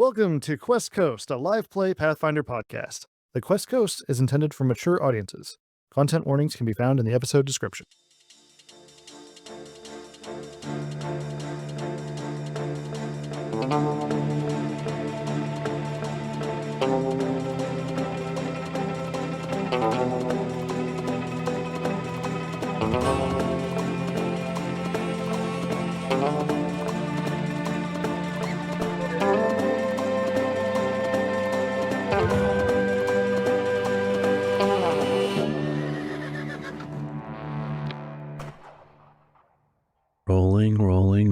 Welcome to Qwest Coast, a live play Pathfinder podcast. The Qwest Coast is intended for mature audiences. Content warnings can be found in the episode description.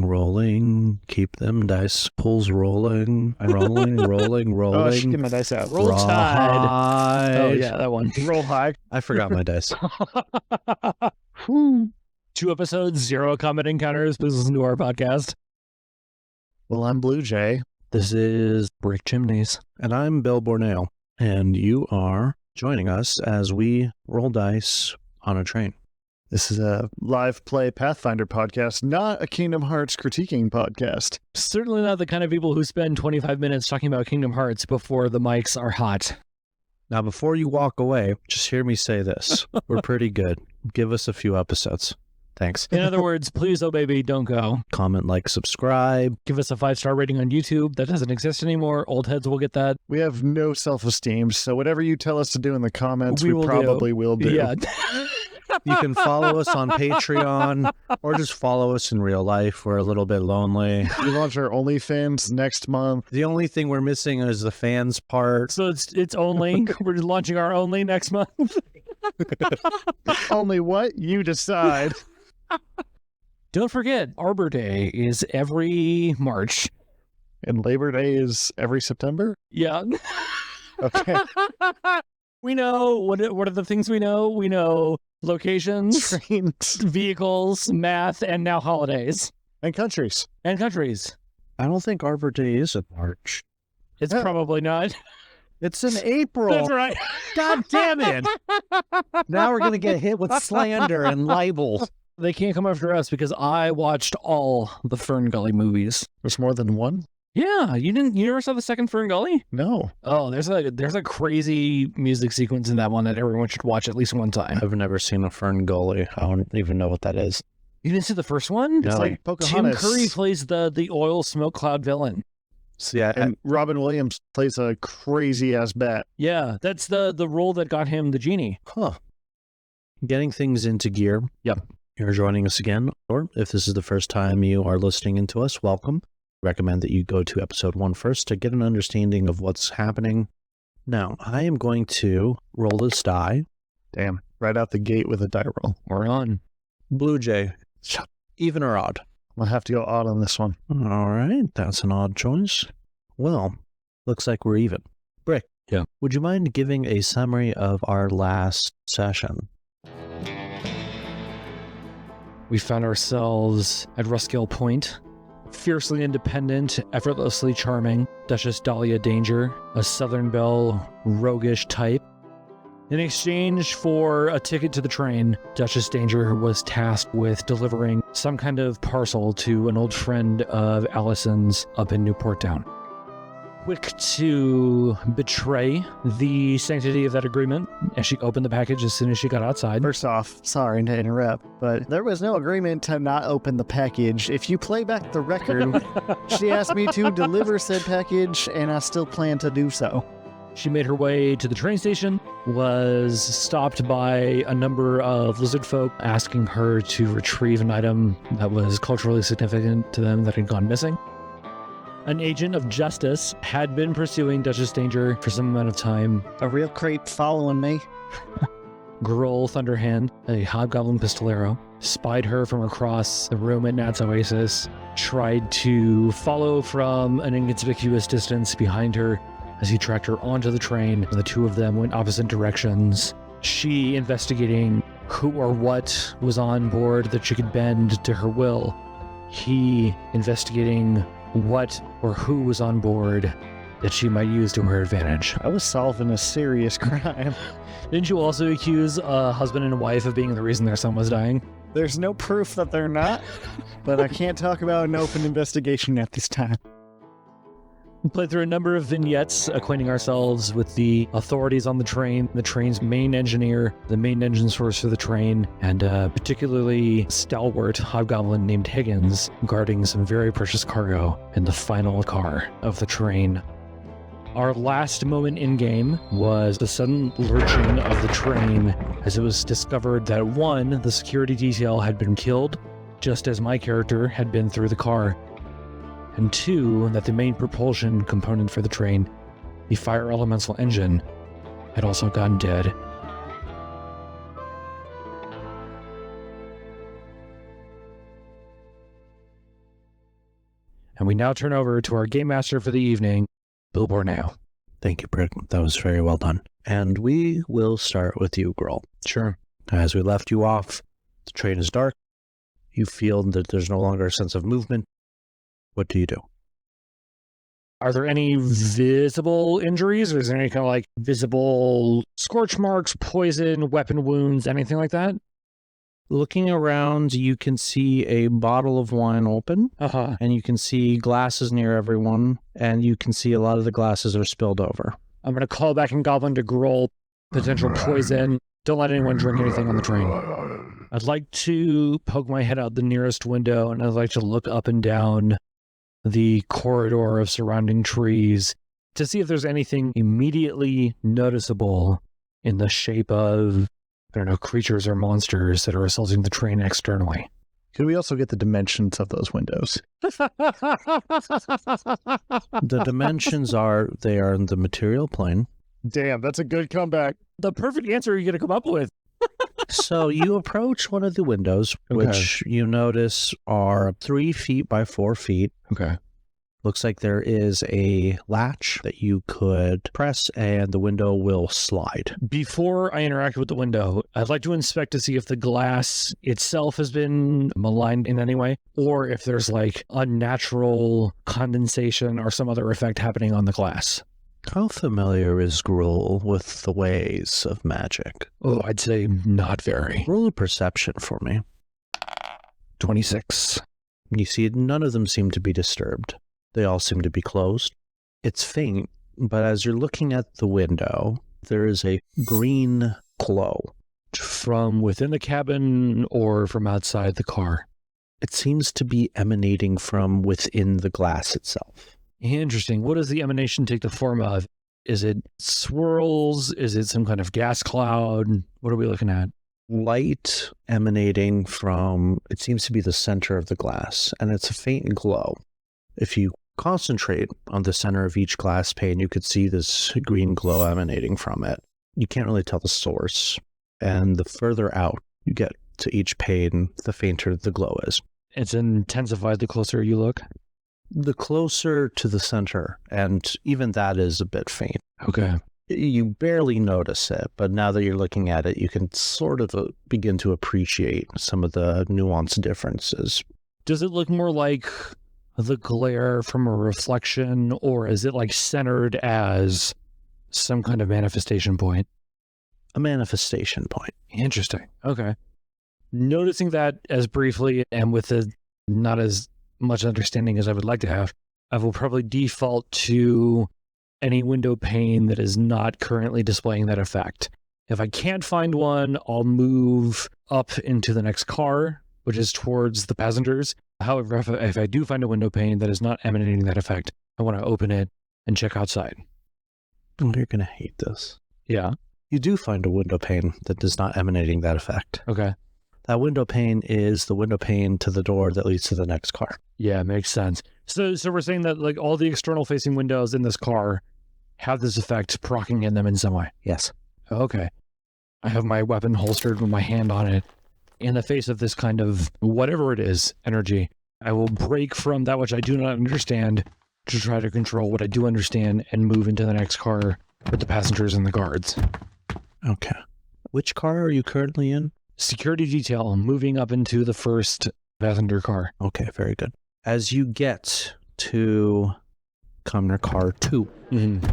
Rolling. Keep them dice pools rolling. Rolling. Oh, I should get my dice out. Roll Tide. Oh, yeah, that one. Roll high. I forgot my dice. 2 episodes, 0 combat encounters. Please listen to our podcast. Well, I'm Blue Jay. This is Brick Chimneys. And I'm Bill Borneo. And you are joining us as we roll dice on a train. This is a live play Pathfinder podcast, not a Kingdom Hearts critiquing podcast. Certainly not the kind of people who spend 25 minutes talking about Kingdom Hearts before the mics are hot. Now, before you walk away, just hear me say this. We're pretty good. Give us a few episodes. Thanks. In other words, please, oh baby, don't go. Comment, like, subscribe. Give us a 5-star rating on YouTube. That doesn't exist anymore. Old heads will get that. We have no self-esteem, so whatever you tell us to do in the comments, we will probably will do. Yeah. You can follow us on Patreon or just follow us in real life. We're a little bit lonely. We launch our OnlyFans next month. The only thing we're missing is the fans part. So it's only. We're launching our only next month. Only what? You decide. Don't forget, Arbor Day is every March. And Labor Day is every September? Yeah. Okay. We know, what are the things we know? We know locations, Trains. vehicles, math, and now holidays. And countries. And countries. I don't think Arbor Day is in March. It's Yeah. probably not. It's in April. That's right. God damn it. Now we're going to get hit with slander and libel. They can't come after us because I watched all the Fern Gully movies. There's more than one? Yeah, you never saw the second Fern Gully? No. Oh, there's a crazy music sequence in that one that everyone should watch at least one time. I've never seen a Fern Gully. I don't even know what that is. You didn't see the first one? It's No. like Tim Pocahontas. Curry plays the oil smoke cloud villain. So yeah, And Robin Williams plays a crazy-ass bat. Yeah, that's the role that got him the genie. Getting things into gear. Yep. You're joining us again, or if this is the first time you are listening into us, welcome. Recommend that you go to episode 1 first to get an understanding of what's happening. Now, I am going to roll this die. Damn. Right out the gate with a die roll. We're on. Blue Jay, even or odd? I'll have to go odd on this one. All right, that's an odd choice. Well, looks like we're even. Brick. Yeah. Would you mind giving a summary of our last session? We found ourselves at Ruskill Point. Fiercely independent, effortlessly charming, Duchess Dahlia Danger, a Southern Belle, roguish type. In exchange for a ticket to the train, Duchess Danger was tasked with delivering some kind of parcel to an old friend of Allison's up in Newport Town. Quick to betray the sanctity of that agreement as she opened the package as soon as she got outside. First off, sorry to interrupt, but there was no agreement to not open the package. If you play back the record, she asked me to deliver said package, and I still plan to do so. She made her way to the train station, was stopped by a number of lizard folk asking her to retrieve an item that was culturally significant to them that had gone missing. An agent of justice had been pursuing Duchess Danger for some amount of time. A real creep following me. Grull Thunderhand, a hobgoblin pistolero, spied her from across the room at Nat's Oasis, tried to follow from an inconspicuous distance behind her as he tracked her onto the train. The two of them went opposite directions. She investigating who or what was on board that she could bend to her will. He investigating what or who was on board that she might use to her advantage. I was solving a serious crime. Didn't you also accuse a husband and a wife of being the reason their son was dying? There's no proof that they're not, but I can't talk about an open investigation at this time. We played through a number of vignettes, acquainting ourselves with the authorities on the train's main engineer, the main engine source for the train, and a particularly stalwart hobgoblin named Higgins guarding some very precious cargo in the final car of the train. Our last moment in-game was the sudden lurching of the train as it was discovered that 1, the security detail had been killed, just as my character had been through the car, and 2, that the main propulsion component for the train, the fire elemental engine, had also gone dead. And we now turn over to our game master for the evening, Bill Borneo. Thank you, Brick. That was very well done. And we will start with you, Grohl. Sure. As we left you off, the train is dark. You feel that there's no longer a sense of movement. What do you do? Are there any visible injuries, or is there any kind of like visible scorch marks, poison, weapon wounds, anything like that? Looking around, you can see a bottle of wine open, and you can see glasses near everyone, and you can see a lot of the glasses are spilled over. I'm going to call back in Goblin to Grohl, potential poison. Don't let anyone drink anything on the train. I'd like to poke my head out the nearest window, and I'd like to look up and down the corridor of surrounding trees to see if there's anything immediately noticeable in the shape of, I don't know, creatures or monsters that are assaulting the train externally. Could we also get the dimensions of those windows? The dimensions are, they are in the material plane. Damn, that's a good comeback. The perfect answer you're going to come up with. So you approach one of the windows, which you notice are 3 feet by 4 feet. Okay. Looks like there is a latch that you could press and the window will slide. Before I interact with the window, I'd like to inspect to see if the glass itself has been maligned in any way, or if there's like unnatural condensation or some other effect happening on the glass. How familiar is Gruel with the ways of magic? Oh, I'd say not very. Roll a perception for me. 26. You see, none of them seem to be disturbed. They all seem to be closed. It's faint, but as you're looking at the window, there is a green glow. From within the cabin or from outside the car? It seems to be emanating from within the glass itself. Interesting. What does the emanation take the form of? Is it swirls? Is it some kind of gas cloud? What are we looking at? Light emanating from, it seems to be the center of the glass, and it's a faint glow. If you concentrate on the center of each glass pane, you could see this green glow emanating from it. You can't really tell the source, and the further out you get to each pane, the fainter the glow is. It's intensified the closer you look? The closer to the center, and even that is a bit faint. Okay. You barely notice it, but now that you're looking at it, you can sort of begin to appreciate some of the nuanced differences. Does it look more like the glare from a reflection, or is it like centered as some kind of manifestation point? A manifestation point. Interesting. Okay. Noticing that as briefly and with not as much understanding as I would like to have, I will probably default to any window pane that is not currently displaying that effect. If I can't find one, I'll move up into the next car, which is towards the passengers. However, if I do find a window pane that is not emanating that effect, I want to open it and check outside. Oh, you're going to hate this. Yeah. You do find a window pane that is not emanating that effect. Okay. That window pane is the window pane to the door that leads to the next car. Yeah, makes sense. So we're saying that like all the external facing windows in this car have this effect proccing in them in some way. Yes. Okay. I have my weapon holstered with my hand on it. In the face of this kind of whatever it is, energy, I will break from that which I do not understand to try to control what I do understand and move into the next car with the passengers and the guards. Okay. Which car are you currently in? Security detail, moving up into the first passenger car. Okay, very good. As you get to Cumner Car 2,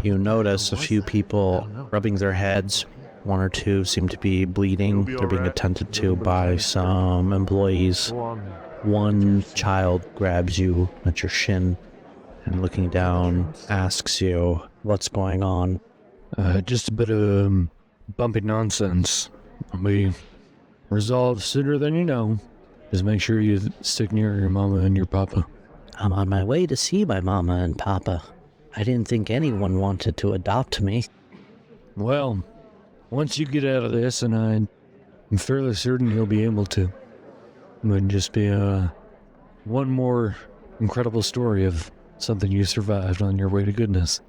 you notice a few people rubbing their heads. 1 or 2 seem to be bleeding. They're being attended to by some employees. One child grabs you at your shin and looking down, asks you what's going on. Just a bit of bumpy nonsense. I'll be resolved sooner than you know. Just make sure you stick near your mama and your papa. I'm on my way to see my mama and papa. I didn't think anyone wanted to adopt me. Well, once you get out of this, and I'm fairly certain you'll be able to, it would just be one more incredible story of something you survived on your way to goodness.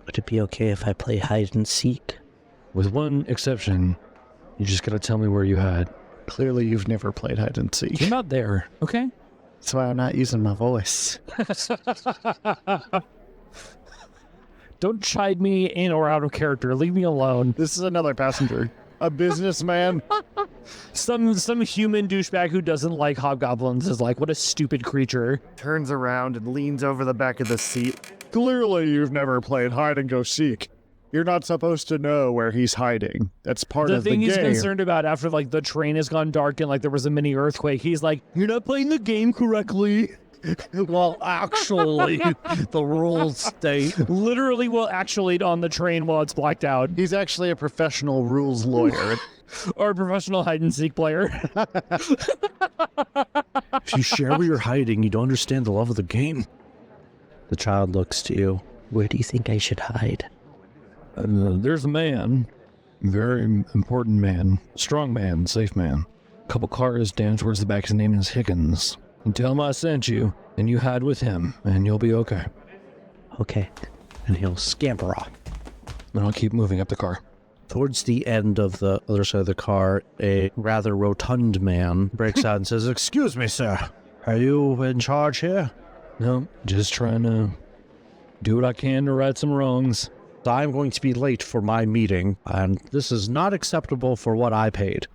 Would it be okay if I play hide and seek? With one exception, you just gotta tell me where you hide. Clearly, you've never played hide and seek. You're not there, okay? That's why I'm not using my voice. Don't chide me in or out of character. Leave me alone. This is another passenger. A businessman. Some human douchebag who doesn't like hobgoblins is like, what a stupid creature. Turns around and leans over the back of the seat. Clearly, you've never played hide and go seek. You're not supposed to know where he's hiding. That's part of the game. The thing he's concerned about after, like, the train has gone dark and, like, there was a mini earthquake, he's like, you're not playing the game correctly. Well, actually, the rules state. Literally will actually on the train while it's blacked out. He's actually a professional rules lawyer. Or a professional hide-and-seek player. If you share where you're hiding, you don't understand the love of the game. The child looks to you. Where do you think I should hide? There's a man. Very important man. Strong man. Safe man. Couple cars down towards the back. His name is Higgins. And tell him I sent you, and you hide with him, and you'll be okay. Okay. And he'll scamper off. And I'll keep moving up the car. Towards the end of the other side of the car, a rather rotund man breaks out and says, "Excuse me, sir. Are you in charge here?" No, just trying to do what I can to right some wrongs. I'm going to be late for my meeting, and this is not acceptable for what I paid.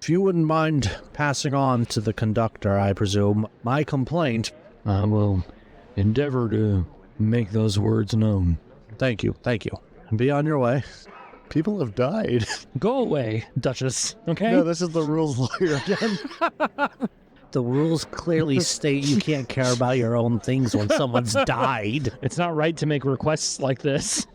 If you wouldn't mind passing on to the conductor, I presume, my complaint. I will endeavor to make those words known. Thank you, and be on your way. People have died. Go away, Duchess, okay? No, this is the rules lawyer again. The rules clearly state you can't care about your own things when someone's died. It's not right to make requests like this.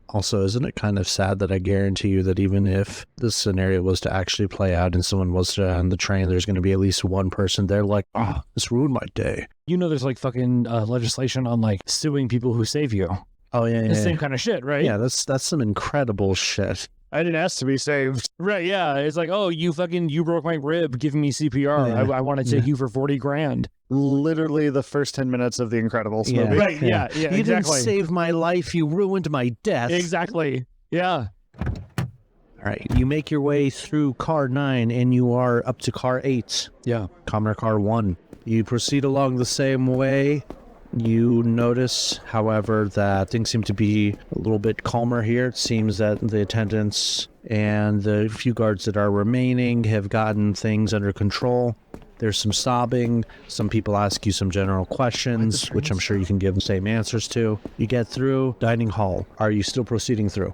Also, isn't it kind of sad that I guarantee you that even if this scenario was to actually play out and someone was to on the train, there's going to be at least one person there like, this ruined my day. You know there's like fucking legislation on like suing people who save you. Oh, yeah. The same kind of shit, right? Yeah, that's some incredible shit. I didn't ask to be saved. Right, yeah. It's like, oh, you broke my rib, giving me CPR. Yeah. I want to take you for 40 grand. Literally the first 10 minutes of The Incredibles movie. Right, yeah, You exactly. didn't save my life, you ruined my death. Exactly, yeah. All right, you make your way through car 9 and you are up to car 8. Yeah. Commoner car 1. You proceed along the same way. You notice, however, that things seem to be a little bit calmer here. It seems that the attendants and the few guards that are remaining have gotten things under control. There's some sobbing. Some people ask you some general questions, which I'm sure you can give the same answers to. You get through dining hall. Are you still proceeding through?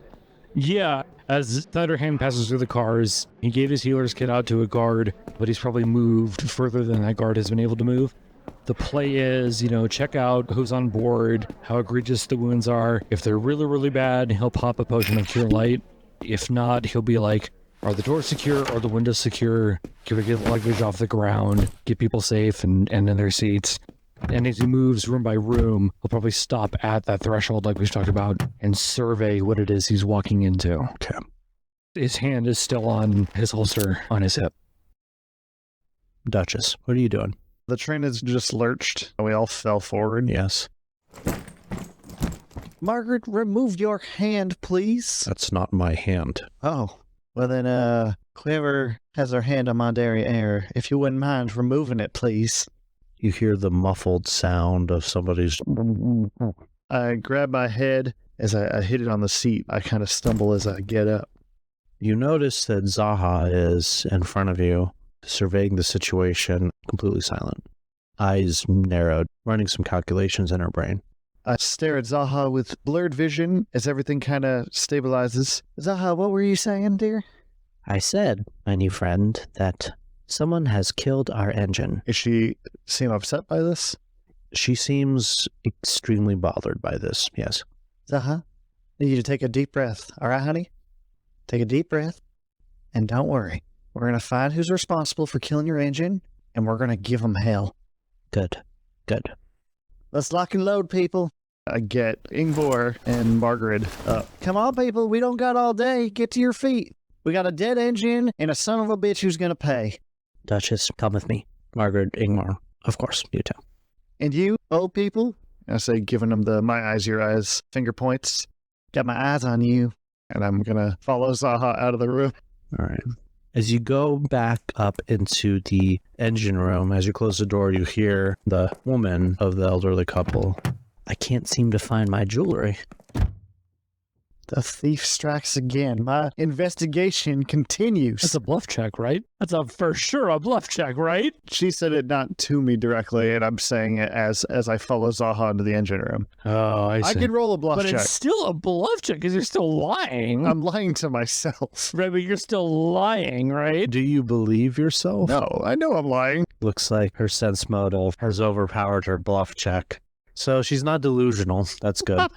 Yeah, as Thunderhand passes through the cars, he gave his healer's kit out to a guard, but he's probably moved further than that guard has been able to move. The play is, check out who's on board, how egregious the wounds are. If they're really, really bad, he'll pop a potion of cure light. If not, he'll be like, are the doors secure? Are the windows secure? Can we get luggage off the ground? Get people safe and in their seats? And as he moves room by room, he'll probably stop at that threshold like we've talked about and survey what it is he's walking into. Okay. His hand is still on his holster on his hip. Duchess, what are you doing? The train has just lurched. We all fell forward. Yes. Margaret, remove your hand, please. That's not my hand. Oh. Well then, whoever has their hand on my derriere, if you wouldn't mind removing it, please. You hear the muffled sound of somebody's... I grab my head as I hit it on the seat. I kind of stumble as I get up. You notice that Zaha is in front of you, surveying the situation, completely silent. Eyes narrowed, running some calculations in her brain. I stare at Zaha with blurred vision as everything kind of stabilizes. Zaha, what were you saying, dear? I said, my new friend, that someone has killed our engine. Is she seem upset by this? She seems extremely bothered by this, yes. Zaha, I need you to take a deep breath. All right, honey? Take a deep breath. And don't worry. We're going to find who's responsible for killing your engine, and we're going to give them hell. Good. Let's lock and load, people. I get Ingvor and Margaret up. Come on, people. We don't got all day. Get to your feet. We got a dead engine and a son of a bitch who's going to pay. Duchess, come with me. Margaret, Ingmar, of course, you too. And you, old people? I say, giving them the my eyes, your eyes finger points. Got my eyes on you. And I'm going to follow Zaha out of the room. All right. As you go back up into the engine room, as you close the door, you hear the woman of the elderly couple. I can't seem to find my jewelry. The thief strikes again. My investigation continues. That's a bluff check, right? That's for sure a bluff check, right? She said it not to me directly, and I'm saying it as I follow Zaha into the engine room. Oh, I see. I could roll a bluff But check. it's still a bluff check because you're still lying. I'm lying to myself. Right, but you're still lying, right? Do you believe yourself? No, I know I'm lying. Looks like her sense motive has overpowered her bluff check. So she's not delusional. That's good.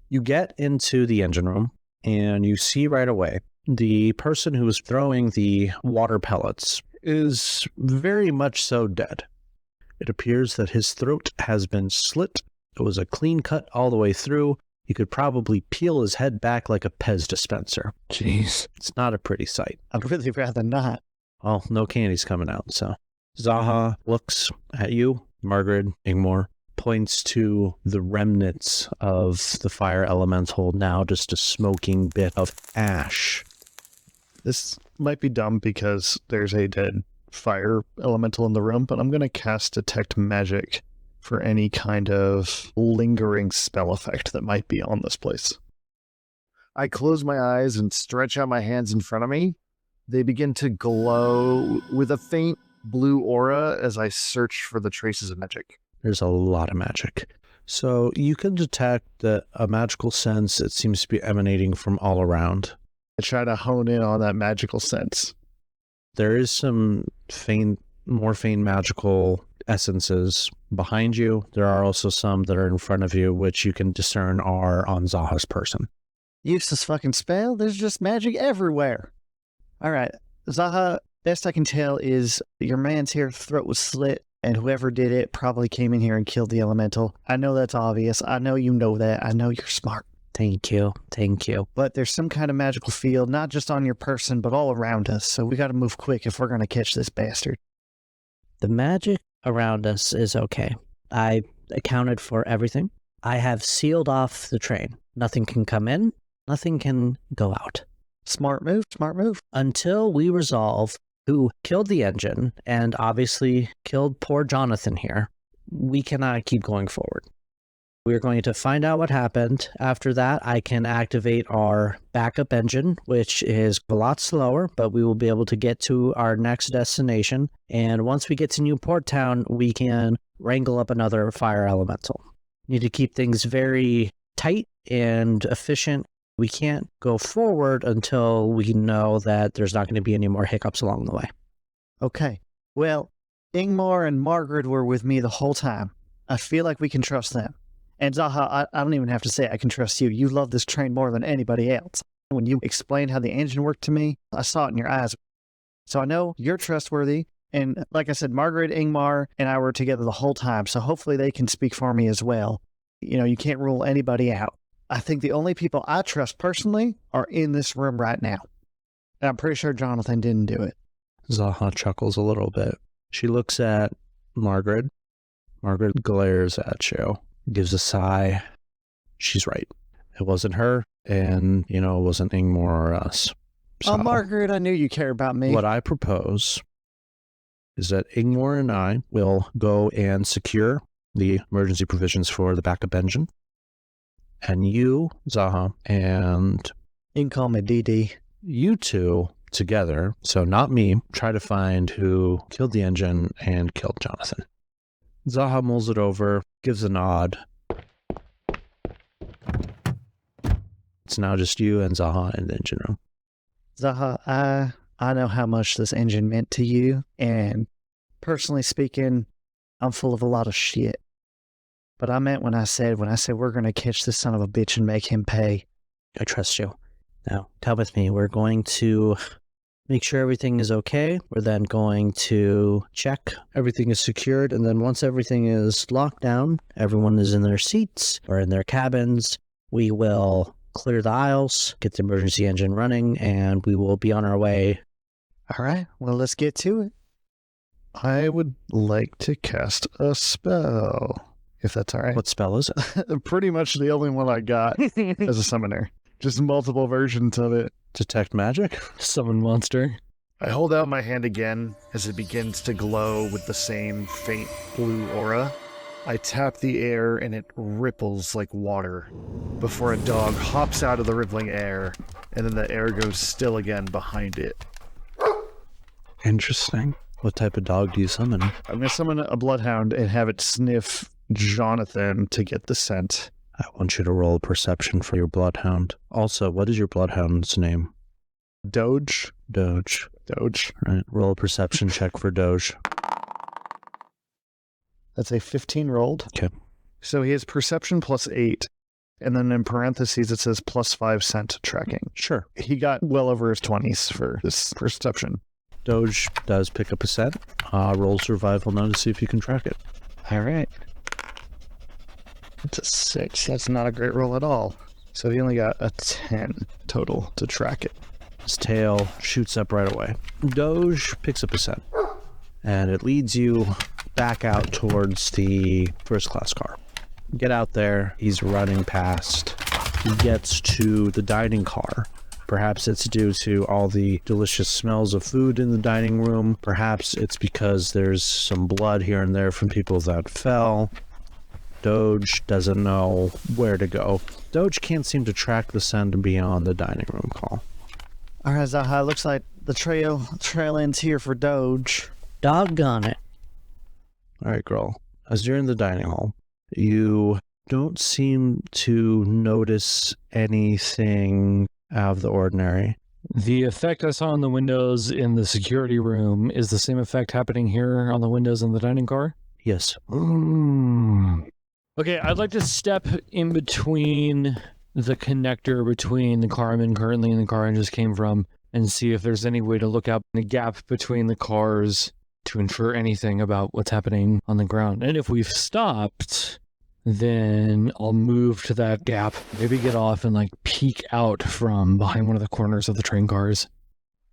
You get into the engine room, and you see right away the person who was throwing the water pellets is very much so dead. It appears that his throat has been slit. It was a clean cut all the way through. You could probably peel his head back like a Pez dispenser. Jeez. It's not a pretty sight. I'd really rather not. Well, no candy's coming out, so. Zaha looks at you, Margaret, Ingmar, points to the remnants of the fire elemental, now just a smoking bit of ash. This might be dumb because there's a dead fire elemental in the room, but I'm going to cast Detect Magic for any kind of lingering spell effect that might be on this place. I close my eyes and stretch out my hands in front of me. They begin to glow with a faint blue aura as I search for the traces of magic. There's a lot of magic. So you can detect that a magical sense, it seems to be emanating from all around. I try to hone in on that magical sense. There is some more faint magical essences behind you. There are also some that are in front of you, which you can discern are on Zaha's person. Useless fucking spell. There's just magic everywhere. All right, Zaha, best I can tell is your man's here throat was slit, and whoever did it probably came in here and killed the elemental. I know that's obvious. I know you know that. I know you're smart. Thank you. But there's some kind of magical field, not just on your person, but all around us. So we got to move quick if we're going to catch this bastard. The magic around us is okay. I accounted for everything. I have sealed off the train. Nothing can come in. Nothing can go out. Smart move. Until we resolve who killed the engine and obviously killed poor Jonathan here, we cannot keep going forward. We're going to find out what happened. After that, I can activate our backup engine, which is a lot slower, but we will be able to get to our next destination. And once we get to Newport Town, we can wrangle up another fire elemental. Need to keep things very tight and efficient. We can't go forward until we know that there's not going to be any more hiccups along the way. Okay. Well, Ingmar and Margaret were with me the whole time. I feel like we can trust them. And Zaha, I don't even have to say I can trust you. You love this train more than anybody else. When you explained how the engine worked to me, I saw it in your eyes. So I know you're trustworthy. And like I said, Margaret, Ingmar, and I were together the whole time. So hopefully they can speak for me as well. You know, you can't rule anybody out. I think the only people I trust personally are in this room right now. And I'm pretty sure Jonathan didn't do it. Zaha chuckles a little bit. She looks at Margaret. Margaret glares at you, gives a sigh. She's right. It wasn't her, and, it wasn't Ingmar or us. So, Margaret, I knew you care about me. What I propose is that Ingmar and I will go and secure the emergency provisions for the backup engine. And you, Zaha, and... You can call me DD. You two together, so not me, try to find who killed the engine and killed Jonathan. Zaha mulls it over, gives a nod. It's now just you and Zaha in the engine room. Zaha, I know how much this engine meant to you, and personally speaking, I'm full of a lot of shit. But I meant when I said we're going to catch this son of a bitch and make him pay. I trust you. Now, come with me. We're going to make sure everything is okay. We're then going to check everything is secured. And then once everything is locked down, everyone is in their seats or in their cabins, we will clear the aisles, get the emergency engine running, and we will be on our way. All right, well, let's get to it. I would like to cast a spell, if that's all right. What spell is it? Pretty much the only one I got as a summoner. Just multiple versions of it. Detect magic? Summon monster. I hold out my hand again as it begins to glow with the same faint blue aura. I tap the air and it ripples like water before a dog hops out of the rippling air, and then the air goes still again behind it. Interesting. What type of dog do you summon? I'm going to summon a bloodhound and have it sniff Jonathan to get the scent. I want you to roll a perception for your bloodhound. Also, what is your bloodhound's name? Doge. Doge. Doge. Right. Roll a perception check for Doge. That's a 15 rolled. Okay. So he has perception plus 8. And then in parentheses, it says plus 5 scent tracking. Sure. He got well over his 20s for this perception. Doge does pick up a scent. Roll survival now to see if you can track it. All right. It's a 6. That's not a great roll at all. So he only got a 10 total to track it. His tail shoots up right away. Doge picks up a scent. And it leads you back out towards the first class car. Get out there. He's running past. He gets to the dining car. Perhaps it's due to all the delicious smells of food in the dining room. Perhaps it's because there's some blood here and there from people that fell. Doge doesn't know where to go. Doge can't seem to track the scent beyond the dining room call. All right, Zaha, looks like the trail ends here for Doge. Doggone it. All right, girl. As you're in the dining hall, you don't seem to notice anything out of the ordinary. The effect I saw on the windows in the security room is the same effect happening here on the windows in the dining car? Yes. Okay, I'd like to step in between the connector between the car I'm in currently and the car I just came from and see if there's any way to look out the gap between the cars to infer anything about what's happening on the ground. And if we've stopped, then I'll move to that gap, maybe get off and peek out from behind one of the corners of the train cars.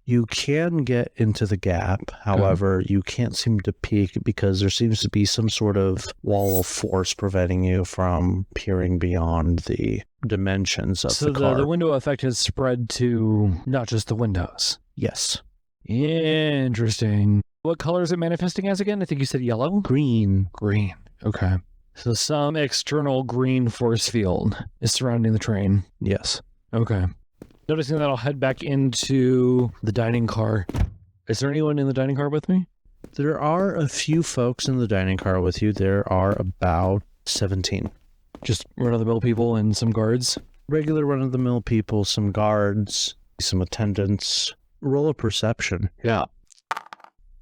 You can get into the gap, however, you can't seem to peek because there seems to be some sort of wall of force preventing you from peering beyond the dimensions of the car. So the window effect has spread to not just the windows. Yes. Interesting. What color is it manifesting as again? I think you said yellow? Green. Green. Okay. So some external green force field is surrounding the train. Yes. Okay. Noticing that, I'll head back into the dining car. Is there anyone in the dining car with me? There are a few folks in the dining car with you. There are about 17. Just run-of-the-mill people and some guards? Regular run-of-the-mill people, some guards, some attendants. Roll a perception. Yeah.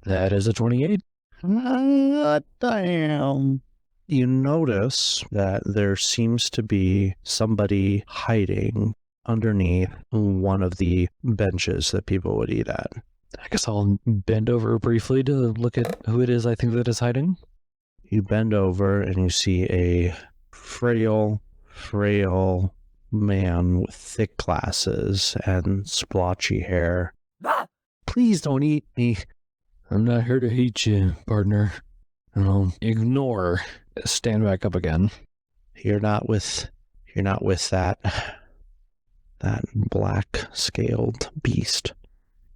That is a 28. Damn. You notice that there seems to be somebody hiding underneath one of the benches that people would eat at. I guess I'll bend over briefly to look at who it is I think that is hiding. You bend over and you see a frail man with thick glasses and splotchy hair. Please don't eat me. I'm not here to eat you, partner. I'll ignore. Stand back up again. You're not with that black scaled beast.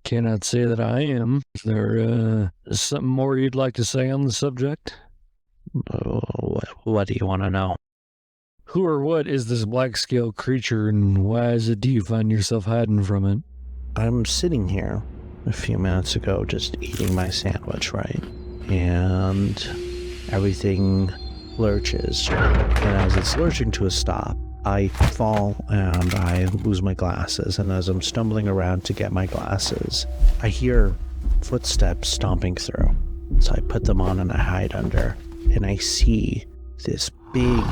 Cannot say that I am. Is there something more you'd like to say on the subject? What do you want to know? Who or what is this black scaled creature, and why do you find yourself hiding from it? I'm sitting here a few minutes ago just eating my sandwich, right? And everything lurches. And as it's lurching to a stop, I fall and I lose my glasses. And as I'm stumbling around to get my glasses, I hear footsteps stomping through. So I put them on and I hide under, and I see this big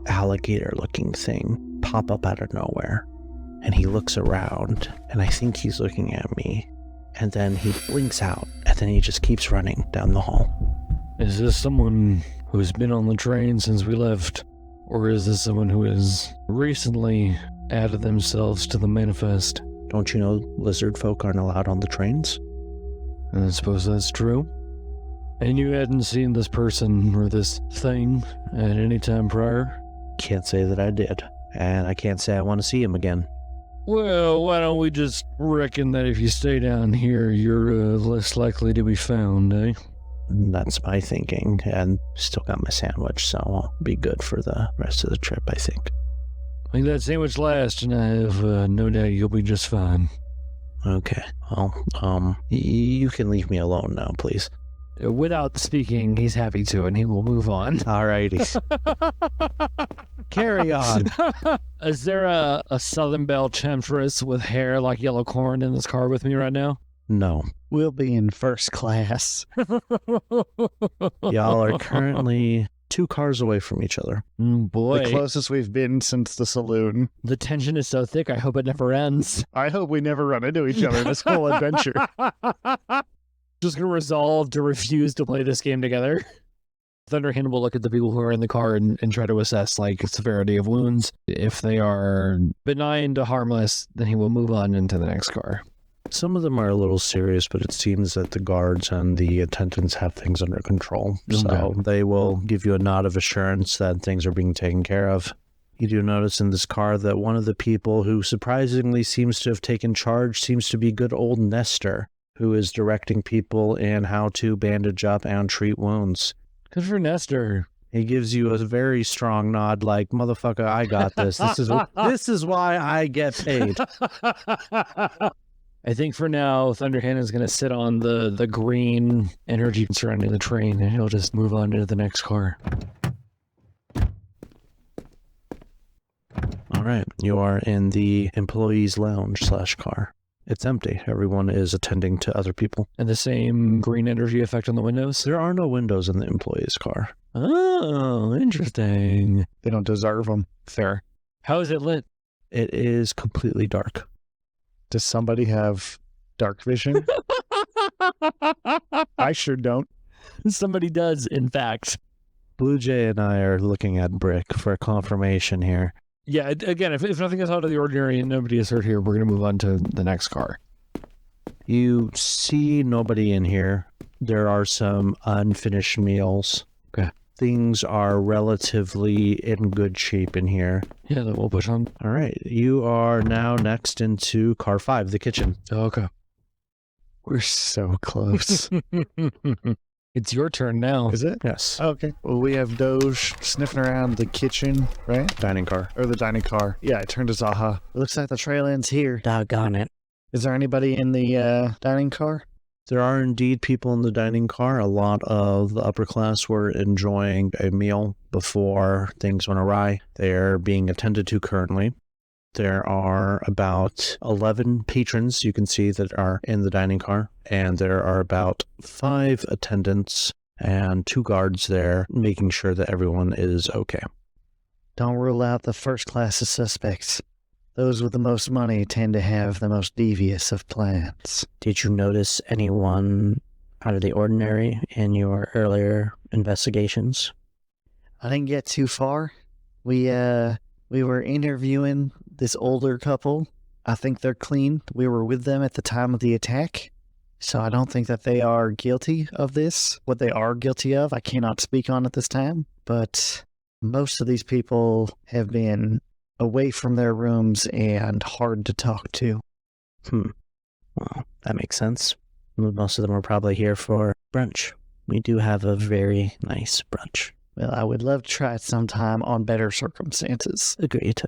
alligator-looking thing pop up out of nowhere. And he looks around, and I think he's looking at me. And then he blinks out, and then he just keeps running down the hall. Is this someone who's been on the train since we left? Or is this someone who has recently added themselves to the manifest? Don't you know lizard folk aren't allowed on the trains? I suppose that's true. And you hadn't seen this person or this thing at any time prior? Can't say that I did. And I can't say I want to see him again. Well, why don't we just reckon that if you stay down here, you're less likely to be found, eh? That's my thinking, and still got my sandwich, so I'll be good for the rest of the trip, I think. Make that sandwich last, and I have no doubt you'll be just fine. Okay, well, you can leave me alone now, please. Without speaking, he's happy to, and he will move on. Alrighty. Carry on. Is there a Southern Belle temptress with hair like yellow corn in this car with me right now? No. We'll be in first class. Y'all are currently 2 cars away from each other. Boy, The closest we've been since the saloon. the tension is so thick, I hope it never ends. I hope we never run into each other this whole adventure. Just gonna resolve to refuse to play this game together. Thunderhand will look at the people who are in the car and try to assess, like, severity of wounds. If they are benign to harmless, then he will move on into the next car. Some of them are a little serious, but it seems that the guards and the attendants have things under control. So Okay. they will give you a nod of assurance that things are being taken care of. You do notice in this car that one of the people who surprisingly seems to have taken charge seems to be good old Nestor, who is directing people in how to bandage up and treat wounds. Good for Nestor. He gives you a very strong nod like, motherfucker, I got this. This is why I get paid. I think for now, Thunderhand is going to sit on the green energy surrounding the train, and he'll just move on to the next car. All right, you are in the employees' lounge / car. It's empty. Everyone is attending to other people. And the same green energy effect on the windows? There are no windows in the employees' car. Oh, interesting. They don't deserve them. Fair. How is it lit? It is completely dark. Does somebody have dark vision? I sure don't. Somebody does, in fact. Blue Jay and I are looking at Brick for confirmation here. Yeah, again, if nothing is out of the ordinary and nobody is hurt here, we're going to move on to the next car. You see nobody in here. There are some unfinished meals. Okay. Things are relatively in good shape in here. Yeah, then we'll push on. All right. You are now next into car 5, the kitchen. Okay. We're so close. It's your turn now. Is it? Yes. Okay. Well, we have Doge sniffing around the kitchen, right? Dining car. Or the dining car. Yeah, I turned to Zaha. Looks like the trail ends here. Doggone it. Is there anybody in the dining car? There are indeed people in the dining car. A lot of the upper class were enjoying a meal before things went awry. They're being attended to currently. There are about 11 patrons you can see that are in the dining car, and there are about 5 attendants and 2 guards there making sure that everyone is okay. Don't rule out the first class of suspects. Those with the most money tend to have the most devious of plans. Did you notice anyone out of the ordinary in your earlier investigations? I didn't get too far. We were interviewing this older couple. I think they're clean. We were with them at the time of the attack. So I don't think that they are guilty of this. What they are guilty of, I cannot speak on at this time. But most of these people have been away from their rooms and hard to talk to. Well, that makes sense. Most of them are probably here for brunch. We do have a very nice brunch. Well, I would love to try it sometime on better circumstances. Agreed.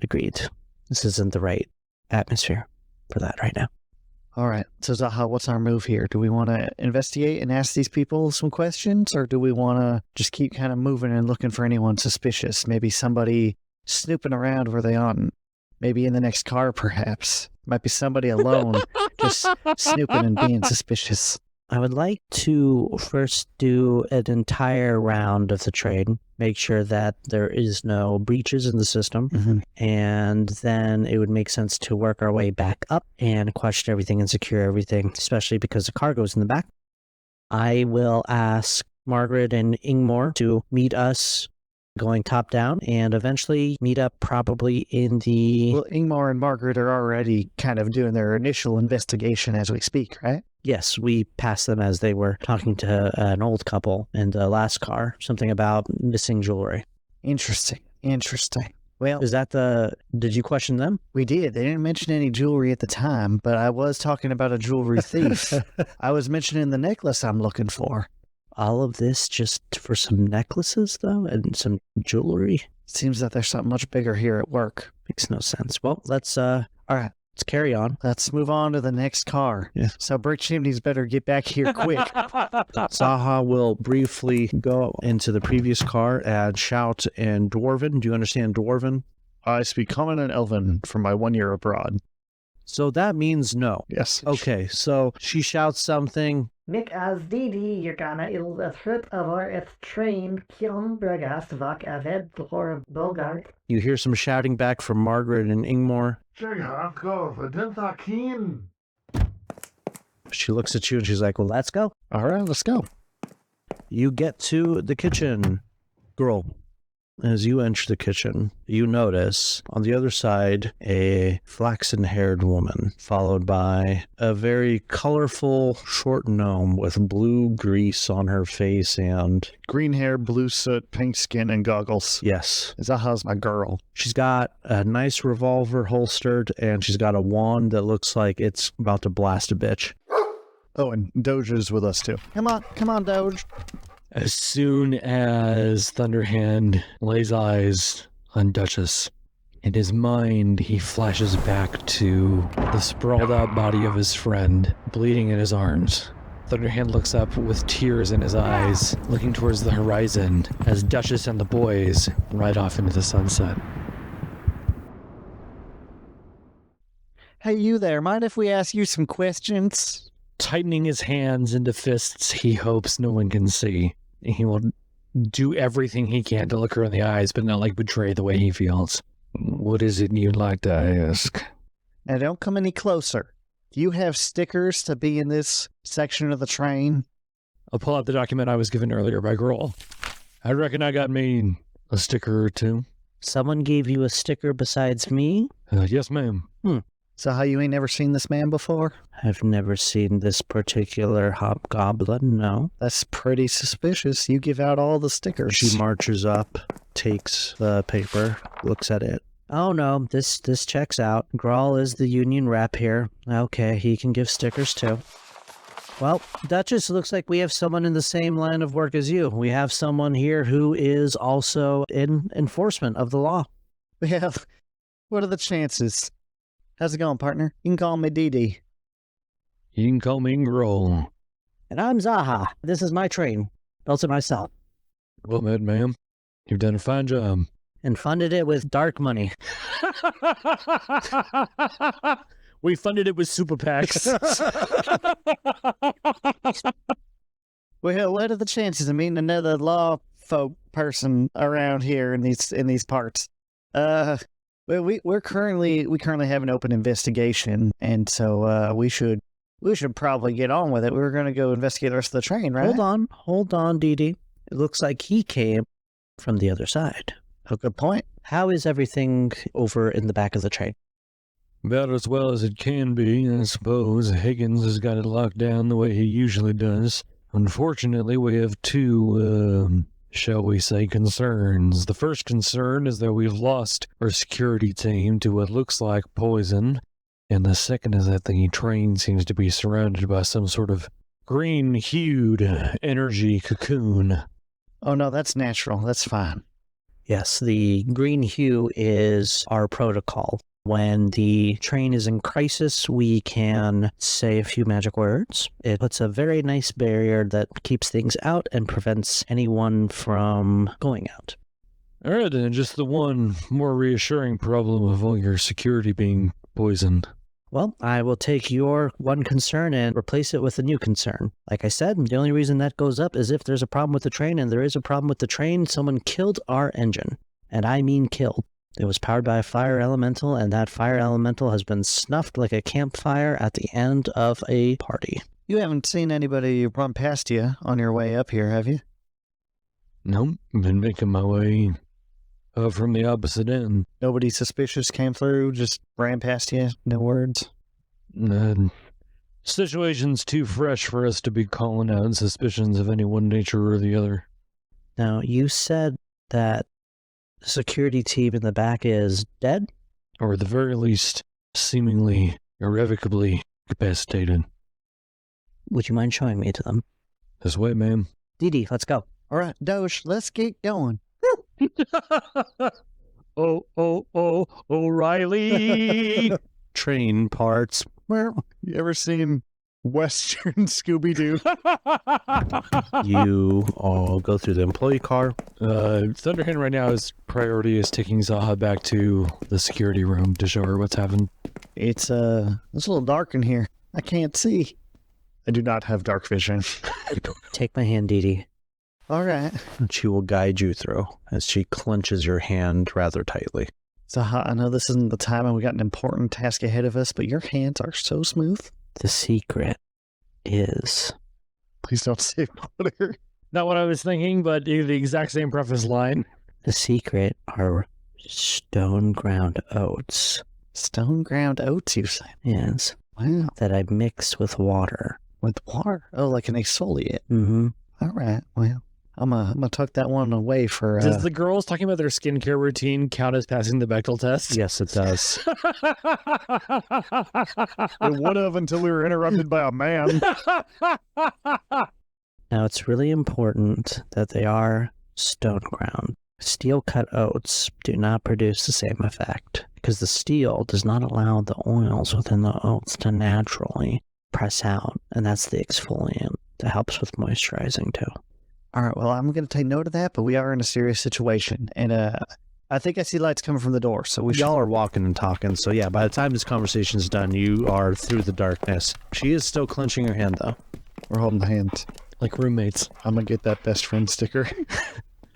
This isn't the right atmosphere for that right now. All right. So, Zaha, what's our move here? Do we want to investigate and ask these people some questions, or do we want to just keep kind of moving and looking for anyone suspicious? Maybe somebody snooping around where they aren't. Maybe in the next car, perhaps. Might be somebody alone just snooping and being suspicious. I would like to first do an entire round of the trade, make sure that there is no breaches in the system, and then it would make sense to work our way back up and question everything and secure everything, especially because the cargo's in the back. I will ask Margaret and Ingmar to meet us going top down and eventually meet up probably in the... Well, Ingmar and Margaret are already kind of doing their initial investigation as we speak, right? Yes, we passed them as they were talking to an old couple in the last car, something about missing jewelry. Interesting. Well, Is that did you question them? we did. They didn't mention any jewelry at the time, but I was talking about a jewelry thief. I was mentioning the necklace I'm looking for. All of this just for some necklaces, though, and some jewelry? Seems that there's something much bigger here at work. Makes no sense. Well, let's All right, let's carry on. let's move on to the next car. Yeah. So Brick Chimneys better get back here quick. Zaha will briefly go into the previous car and shout in Dwarven. Do you understand Dwarven? I speak Common and Elven from my 1 year abroad. So that means no. Yes. Okay, so she shouts something. Mick as Didi, Yagana il threat of our train, Kion Bregas, Vak Aved, Lor Bogart. You hear some shouting back from Margaret and Ingmar. She looks at you and she's like, well, Let's go. All right, let's go. you get to the kitchen. Girl, as you enter the kitchen, you notice on the other side a flaxen-haired woman, followed by a very colorful short gnome with blue grease on her face and... Green hair, blue soot, pink skin, and goggles. Yes. Zaha's my girl. She's got a nice revolver holstered, and she's got a wand that looks like it's about to blast a bitch. Oh, and Doge is with us too. Come on, Doge. As soon as Thunderhand lays eyes on Duchess, in his mind he flashes back to the sprawled out body of his friend, bleeding in his arms. Thunderhand looks up with tears in his eyes, looking towards the horizon as Duchess and the boys ride off into the sunset. Hey, you there. Mind if we ask you some questions? Tightening his hands into fists he hopes no one can see. He will do everything he can to look her in the eyes, but not betray the way he feels. What is it you'd like to ask? Now, don't come any closer. Do you have stickers to be in this section of the train? I'll pull out the document I was given earlier by Grohl. I reckon I got me a sticker or two. Someone gave you a sticker besides me? Yes, ma'am. So how you ain't never seen this man before? I've never seen this particular hobgoblin, no. That's pretty suspicious. You give out all the stickers. She marches up, takes the paper, looks at it. Oh no, this checks out. Grawl is the union rep here. Okay, he can give stickers too. Well, Duchess, looks like we have someone in the same line of work as you. We have someone here who is also in enforcement of the law. Well, what are the chances? How's it going, partner? You can call me Dee. You can call me Grohl. And I'm Zaha. This is my train. Built it myself. Well met, ma'am. You've done a fine job. And funded it with dark money. We funded it with super PACs. Well, what are the chances of meeting another law folk person around here in these parts? Well, we currently have an open investigation, and so we should probably get on with it. We were going to go investigate the rest of the train, right? Hold on, Dee Dee. It looks like he came from the other side. Oh, good point. How is everything over in the back of the train? About as well as it can be, I suppose. Higgins has got it locked down the way he usually does. Unfortunately, we have two, shall we say, concerns. The first concern is that we've lost our security team to what looks like poison. And the second is that the train seems to be surrounded by some sort of green-hued energy cocoon. Oh, no, that's natural. That's fine. Yes, the green hue is our protocol. When the train is in crisis, we can say a few magic words. It puts a very nice barrier that keeps things out and prevents anyone from going out. All right, then, just the one more reassuring problem of all your security being poisoned. Well, I will take your one concern and replace it with a new concern. Like I said, the only reason that goes up is if there's a problem with the train, and there is a problem with the train. Someone killed our engine, and I mean killed. It was powered by a fire elemental, and that fire elemental has been snuffed like a campfire at the end of a party. You haven't seen anybody run past you on your way up here, have you? Nope, been making my way from the opposite end. Nobody suspicious came through, just ran past you, no words? Situation's too fresh for us to be calling out suspicions of any one nature or the other. Now, you said that the security team in the back is dead? Or at the very least, seemingly irrevocably incapacitated. Would you mind showing me to them? This way, ma'am. Dee, let's go. All right, Doge, let's get going. O'Reilly! Train parts. Well, you ever seen Western Scooby-Doo? You all go through the employee car. Thunderhand right now, his priority is taking Zaha back to the security room to show her what's happened. It's a little dark in here. I can't see. I do not have dark vision. Take my hand, Dee. All right. And she will guide you through as she clenches your hand rather tightly. Zaha, I know this isn't the time and we got an important task ahead of us, but your hands are so smooth. The secret is... Please don't say water. Not what I was thinking, but the exact same preface line. The secret are stone ground oats. Stone ground oats, you say? Yes. Wow. That I mix with water. With water? Oh, like an exfoliate. Mm-hmm. All right. Well, I'm gonna tuck that one away for... Does the girls talking about their skincare routine count as passing the Bechdel test? Yes, it does. It would have until we were interrupted by a man. Now, it's really important that they are stone ground. Steel cut oats do not produce the same effect because the steel does not allow the oils within the oats to naturally press out, and that's the exfoliant that helps with moisturizing too. All right, well, I'm going to take note of that, but we are in a serious situation, and I think I see lights coming from the door, so we Y'all are walking and talking, so yeah, by the time this conversation is done, you are through the darkness. She is still clenching her hand, though. We're holding hands. Like roommates. I'm going to get that best friend sticker.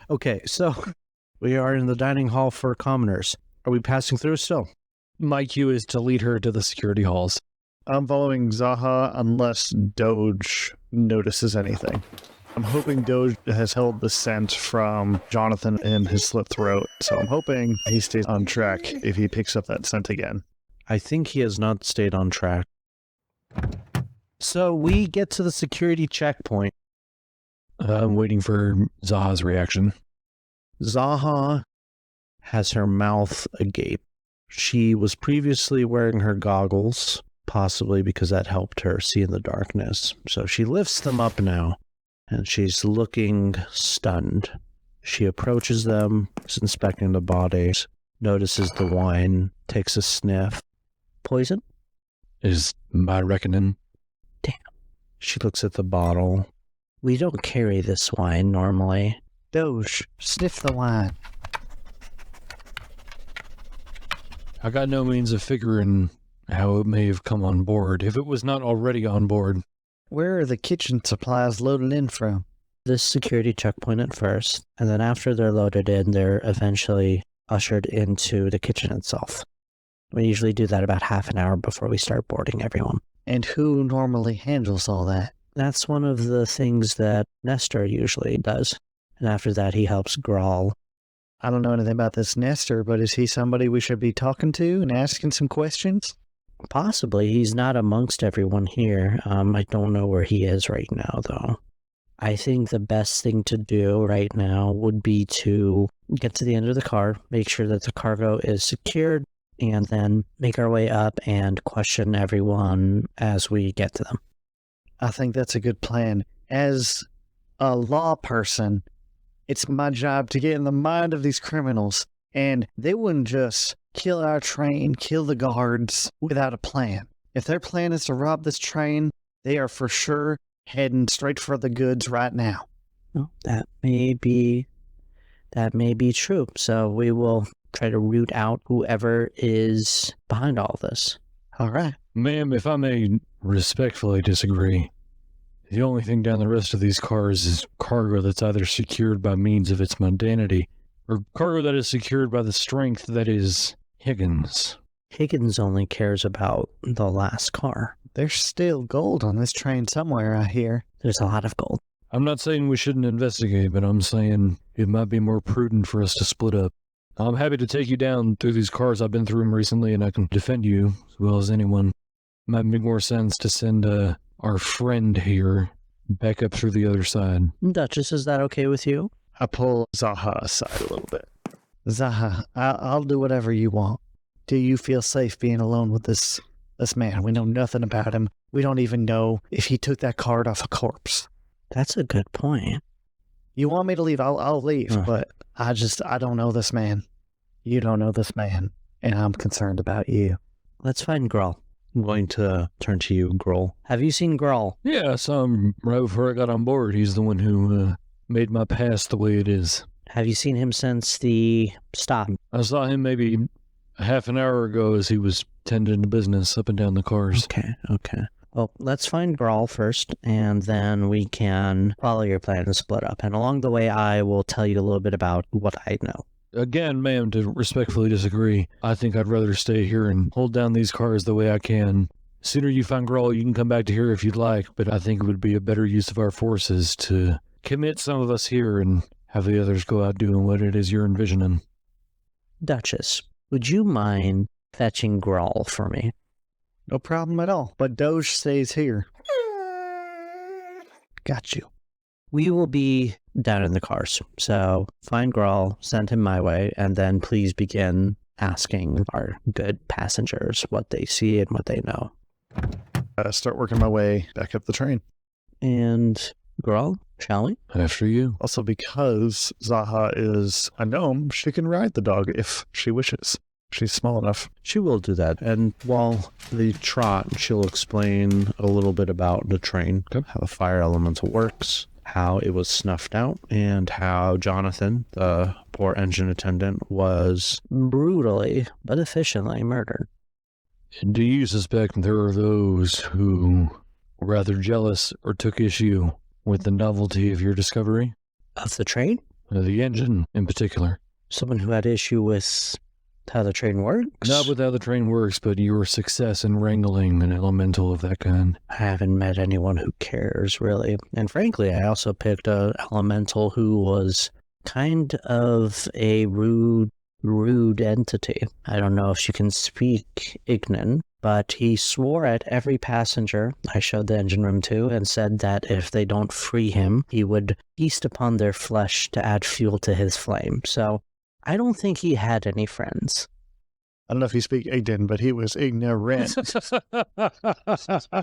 Okay, so we are in the dining hall for commoners. Are we passing through still? My cue is to lead her to the security halls. I'm following Zaha unless Doge notices anything. I'm hoping Doge has held the scent from Jonathan in his slit throat, so I'm hoping he stays on track if he picks up that scent again. I think he has not stayed on track. So we get to the security checkpoint. I'm waiting for Zaha's reaction. Zaha has her mouth agape. She was previously wearing her goggles, possibly because that helped her see in the darkness. So she lifts them up now, and she's looking stunned. She approaches them, is inspecting the bodies, notices the wine, takes a sniff. Poison? Is my reckoning. She looks at the bottle. We don't carry this wine normally. Doge, sniff the wine. I got no means of figuring how it may have come on board, if it was not already on board. Where are the kitchen supplies loaded in from? This security checkpoint at first, and then after they're loaded in, they're eventually ushered into the kitchen itself. We usually do that about half an hour before we start boarding everyone. And who normally handles all that? That's one of the things that Nestor usually does. And after that, he helps Grawl. I don't know anything about this Nestor, but is he somebody we should be talking to and asking some questions? Possibly. He's not amongst everyone here. I don't know where he is right now, though. I think the best thing to do right now would be to get to the end of the car, make sure that the cargo is secured, and then make our way up and question everyone as we get to them. I think that's a good plan. As a law person, it's my job to get in the mind of these criminals, and they wouldn't just kill our train, kill the guards without a plan. If their plan is to rob this train, they are for sure heading straight for the goods right now. Well, that may be true. So we will try to root out whoever is behind all this. All right. Ma'am, if I may respectfully disagree, the only thing down the rest of these cars is cargo that's either secured by means of its mundanity or cargo that is secured by the strength that is Higgins. Higgins only cares about the last car. There's still gold on this train somewhere, I hear. There's a lot of gold. I'm not saying we shouldn't investigate, but I'm saying it might be more prudent for us to split up. I'm happy to take you down through these cars. I've been through them recently, and I can defend you as well as anyone. Might make more sense to send our friend here back up through the other side. Duchess, is that okay with you? I pull Zaha aside a little bit. Zaha, I'll do whatever you want. Do you feel safe being alone with this man? We know nothing about him. We don't even know if he took that card off a corpse. That's a good point. You want me to leave? I'll leave, but I don't know this man. You don't know this man, and I'm concerned about you. Let's find Grull. I'm going to turn to you, Grohl. Have you seen Grull? Yeah, I saw him right before I got on board. He's the one who made my pass the way it is. Have you seen him since the stop? I saw him maybe a half an hour ago as he was tending to business up and down the cars. Okay. Well, let's find Grull first, and then we can follow your plan and split up. And along the way, I will tell you a little bit about what I know. Again, ma'am, to respectfully disagree, I think I'd rather stay here and hold down these cars the way I can. Sooner you find Grull, you can come back to here if you'd like, but I think it would be a better use of our forces to commit some of us here and have the others go out doing what it is you're envisioning. Duchess, would you mind fetching Grull for me? No problem at all. But Doge stays here. Got you. We will be down in the cars, so find Grull, send him my way, and then please begin asking our good passengers what they see and what they know. Start working my way back up the train. And Grull, shall we? After you. Also, because Zaha is a gnome, she can ride the dog if she wishes. She's small enough. She will do that. And while they trot, she'll explain a little bit about the train, how the fire elemental works, how it was snuffed out, and how Jonathan, the poor engine attendant, was Brutally but efficiently murdered. Do you suspect there are those who were rather jealous or took issue with the novelty of your discovery? Of the train? The engine, in particular. Someone who had issue with how the train works? Not with how the train works, but your success in wrangling an elemental of that kind. I haven't met anyone who cares, really. And frankly, I also picked a elemental who was kind of a rude entity. I don't know if she can speak Ignan, but he swore at every passenger I showed the engine room to and said that if they don't free him, he would feast upon their flesh to add fuel to his flame. So I don't think he had any friends. I don't know if you speak Ignan, but he was ignorant.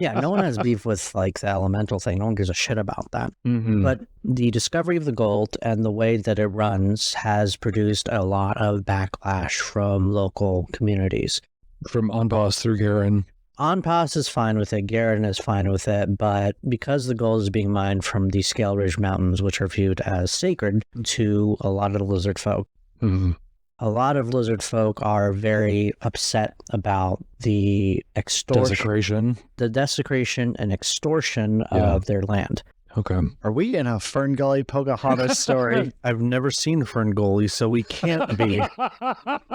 Yeah, no one has beef with like the elemental thing. No one gives a shit about that. Mm-hmm. But the discovery of the gold and the way that it runs has produced a lot of backlash from local communities. From Onboss through Garen. Onpass is fine with it, Garen is fine with it, but because the gold is being mined from the Scale Ridge Mountains, which are viewed as sacred to a lot of the lizard folk, Mm-hmm. a lot of lizard folk are very upset about the Desecration. the desecration and extortion of their land. Okay. Are we in a Fern Gully Pocahontas story? I've never seen Ferngully, so we can't be.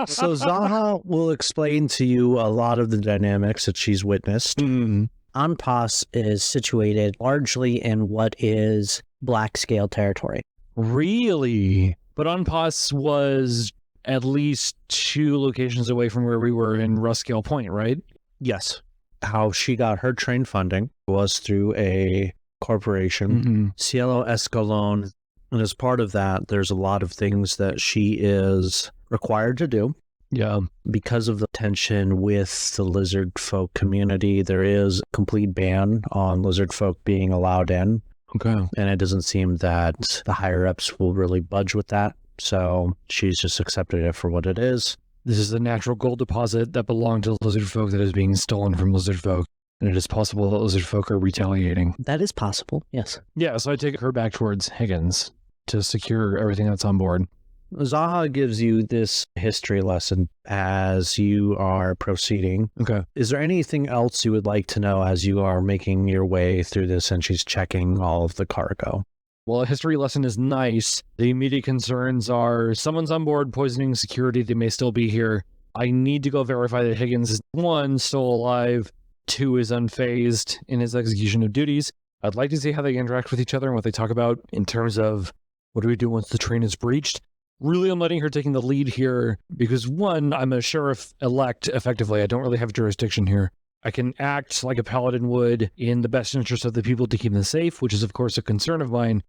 So Zaha will explain to you a lot of the dynamics that she's witnessed. Onpass is situated largely in what is black scale territory. Really? But Onpass was at least 2 locations away from where we were in Ruskale Point, right? Yes. How she got her train funding was through a corporation, Cielo Escalon. And as part of that, there's a lot of things that she is required to do. Yeah. Because of the tension with the lizard folk community, there is a complete ban on lizard folk being allowed in. Okay. And it doesn't seem that the higher-ups will really budge with that. So she's just accepted it for what it is. This is a natural gold deposit that belonged to lizard folk that is being stolen from lizard folk. And it is possible that lizard folk are retaliating. That is possible, yes. Yeah, so I take her back towards Higgins to secure everything that's on board. Zaha gives you this history lesson as you are proceeding. Okay. Is there anything else you would like to know as you are making your way through this and she's checking all of the cargo? Well, a history lesson is nice. The immediate concerns are someone's on board poisoning security. They may still be here. I need to go verify that Higgins is, 1, still alive, 2, is unfazed in his execution of duties. I'd like to see how they interact with each other and what they talk about in terms of what do we do once the train is breached. Really, I'm letting her taking the lead here because 1, I'm a sheriff-elect, effectively. I don't really have jurisdiction here. I can act like a paladin would in the best interest of the people to keep them safe, which is, of course, a concern of mine.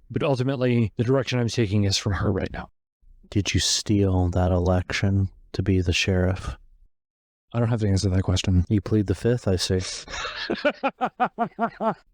But ultimately, the direction I'm taking is from her right now. Did you steal that election to be the sheriff? I don't have to answer that question. You plead the fifth, I see.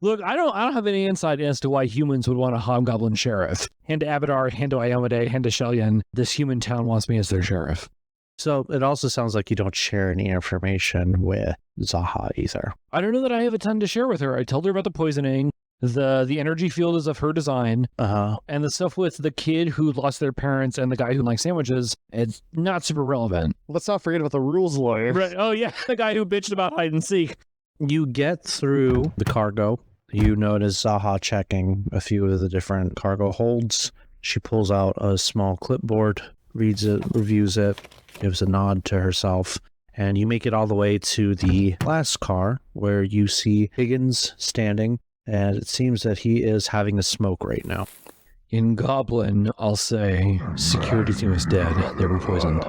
Look, I don't have any insight as to why humans would want a hobgoblin sheriff. Hand to Abadar, hand to Iomade, hand to Shelyan. This human town wants me as their sheriff. So it also sounds like you don't share any information with Zaha either. I don't know that I have a ton to share with her. I told her about the poisoning. The energy field is of her design. And the stuff with the kid who lost their parents and the guy who likes sandwiches, it's not super relevant. Let's not forget about the rules lawyer. Right. Oh, yeah. The guy who bitched about hide and seek. You get through the cargo. You notice Zaha checking a few of the different cargo holds. She pulls out a small clipboard, reads it, reviews it, gives a nod to herself, and you make it all the way to the last car where you see Higgins standing, and it seems that he is having a smoke right now. In Goblin, I'll say, security team is dead. They were poisoned.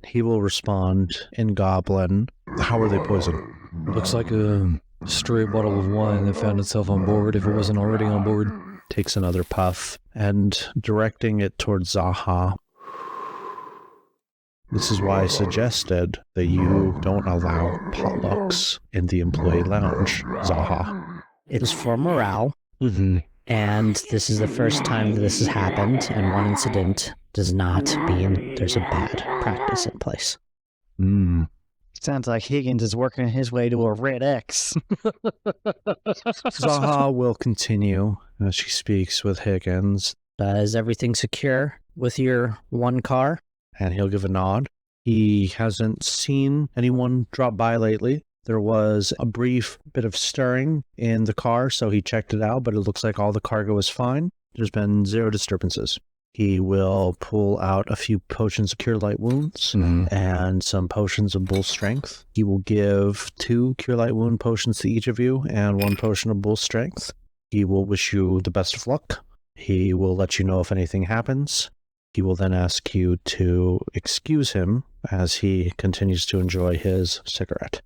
He will respond in Goblin. How were they poisoned? Looks like a stray bottle of wine that found itself on board if it wasn't already on board. Takes another puff and directing it towards Zaha. This is why I suggested that you don't allow potlucks in the employee lounge, Zaha. It's for morale, Mm-hmm. and this is the first time that this has happened, and one incident does not mean there's a bad practice in place. Sounds like Higgins is working his way to a red X. Zaha will continue as she speaks with Higgins, Is everything secure with your one car? and he'll give a nod. He hasn't seen anyone drop by lately. There was a brief bit of stirring in the car, so he checked it out, but it looks like all the cargo is fine. There's been 0 disturbances. He will pull out a few potions of Cure Light Wounds and some potions of Bull Strength. He will give 2 Cure Light Wound potions to each of you and 1 potion of Bull Strength. He will wish you the best of luck. He will let you know if anything happens. He will then ask you to excuse him as he continues to enjoy his cigarette.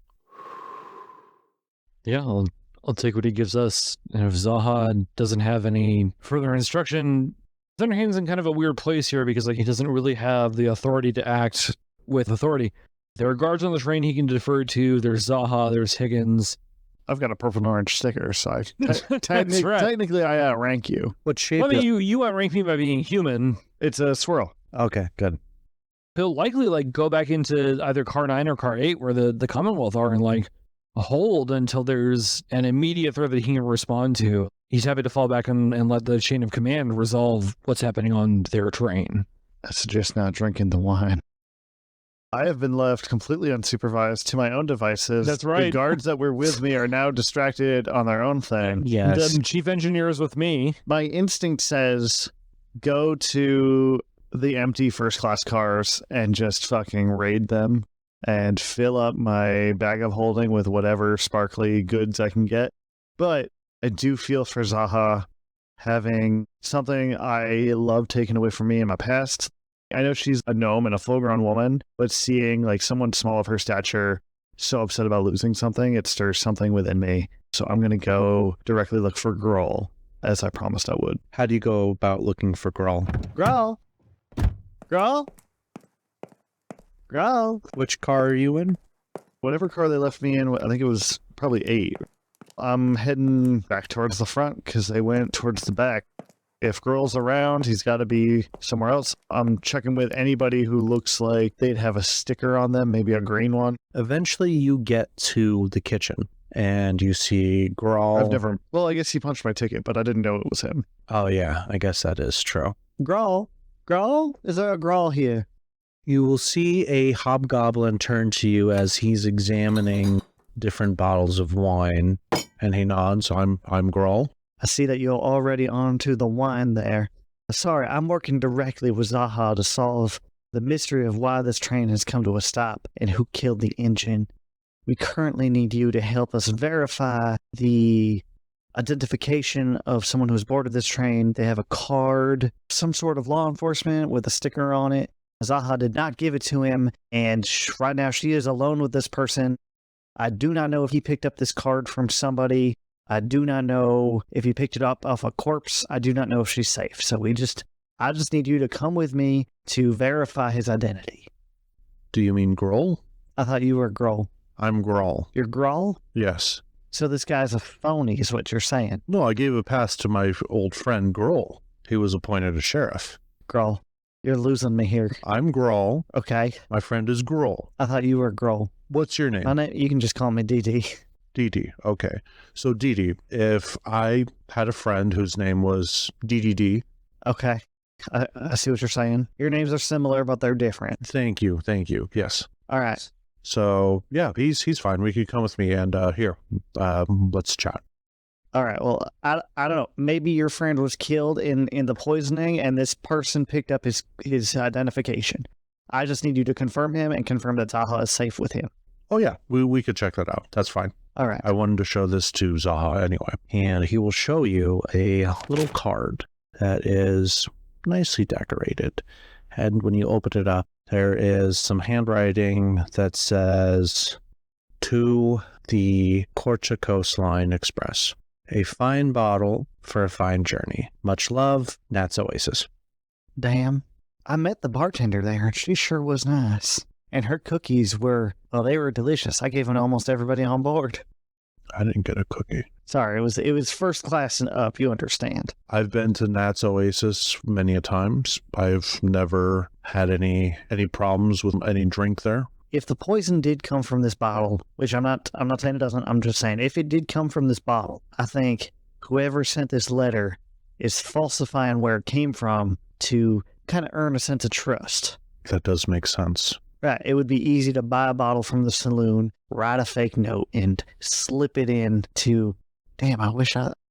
Yeah, I'll take what he gives us. And if Zaha doesn't have any further instruction, Thunderhand's in kind of a weird place here because he doesn't really have the authority to act with authority. There are guards on the train he can defer to. There's Zaha, there's Higgins. I've got a purple and orange sticker, so That's right. technically I outrank you. What shape? I mean, you outrank me by being human. It's a swirl. Okay, good. He'll likely go back into either car 9 or car 8 where the Commonwealth are and hold until there's an immediate threat that he can respond to. He's happy to fall back and let the chain of command resolve what's happening on their train. I suggest not drinking the wine. I have been left completely unsupervised to my own devices. That's right. The guards that were with me are now distracted on their own thing. Yes. The chief engineer is with me. My instinct says go to the empty first class cars and just fucking raid them and fill up my bag of holding with whatever sparkly goods I can get. But I do feel for Zaha having something I love taken away from me in my past. I know she's a gnome and a full-grown woman, but seeing someone small of her stature so upset about losing something, it stirs something within me. So I'm going to go directly look for Grohl, as I promised I would. How do you go about looking for Grohl? Grohl? Grohl? Grohl? Which car are you in? Whatever car they left me in, I think it was probably 8. I'm heading back towards the front because they went towards the back. If Grohl's around, he's got to be somewhere else. I'm checking with anybody who looks like they'd have a sticker on them, maybe a green one. Eventually you get to the kitchen and you see Grohl. Well, I guess he punched my ticket, but I didn't know it was him. Oh yeah, I guess that is true. Grohl, Grawl? Is there a Grawl here? You will see a hobgoblin turn to you as he's examining different bottles of wine, and he nods. I'm Grawl. I see that you're already on to the wine there. Sorry, I'm working directly with Zaha to solve the mystery of why this train has come to a stop and who killed the engine. We currently need you to help us verify the identification of someone who's boarded this train. They have a card, some sort of law enforcement with a sticker on it. Zaha did not give it to him, and right now she is alone with this person. I do not know if he picked up this card from somebody. I do not know if he picked it up off a corpse. I do not know if she's safe. So I just need you to come with me to verify his identity. Do you mean Grohl? I thought you were Grohl. I'm Grohl. You're Grohl? Yes. So this guy's a phony is what you're saying. No, I gave a pass to my old friend Grohl. He was appointed a sheriff. Grohl, you're losing me here. I'm Grohl. Okay. My friend is Grohl. I thought you were Grohl. What's your name? My name, you can just call me DD. DD. Okay. So DD, if I had a friend whose name was DDD. Okay. I see what you're saying. Your names are similar, but they're different. Thank you. Yes. All right. So yeah, he's fine. We could come with me and let's chat. All right. Well, I don't know. Maybe your friend was killed in the poisoning, and this person picked up his identification. I just need you to confirm him and confirm that Zaha is safe with him. Oh yeah, we could check that out. That's fine. All right. I wanted to show this to Zaha anyway, and he will show you a little card that is nicely decorated. And when you open it up, there is some handwriting that says, "To the Korcha Coastline Express. A fine bottle for a fine journey. Much love, Nat's Oasis." Damn. I met the bartender there, and she sure was nice. And her cookies were, well, they were delicious. I gave them to almost everybody on board. I didn't get a cookie. Sorry, it was first class and up, you understand. I've been to Nat's Oasis many a times. I've never had any problems with any drink there. If the poison did come from this bottle, which I'm not saying it doesn't, I'm just saying if it did come from this bottle, I think whoever sent this letter is falsifying where it came from to kind of earn a sense of trust. That does make sense. Right. It would be easy to buy a bottle from the saloon, write a fake note, and slip it in to, damn,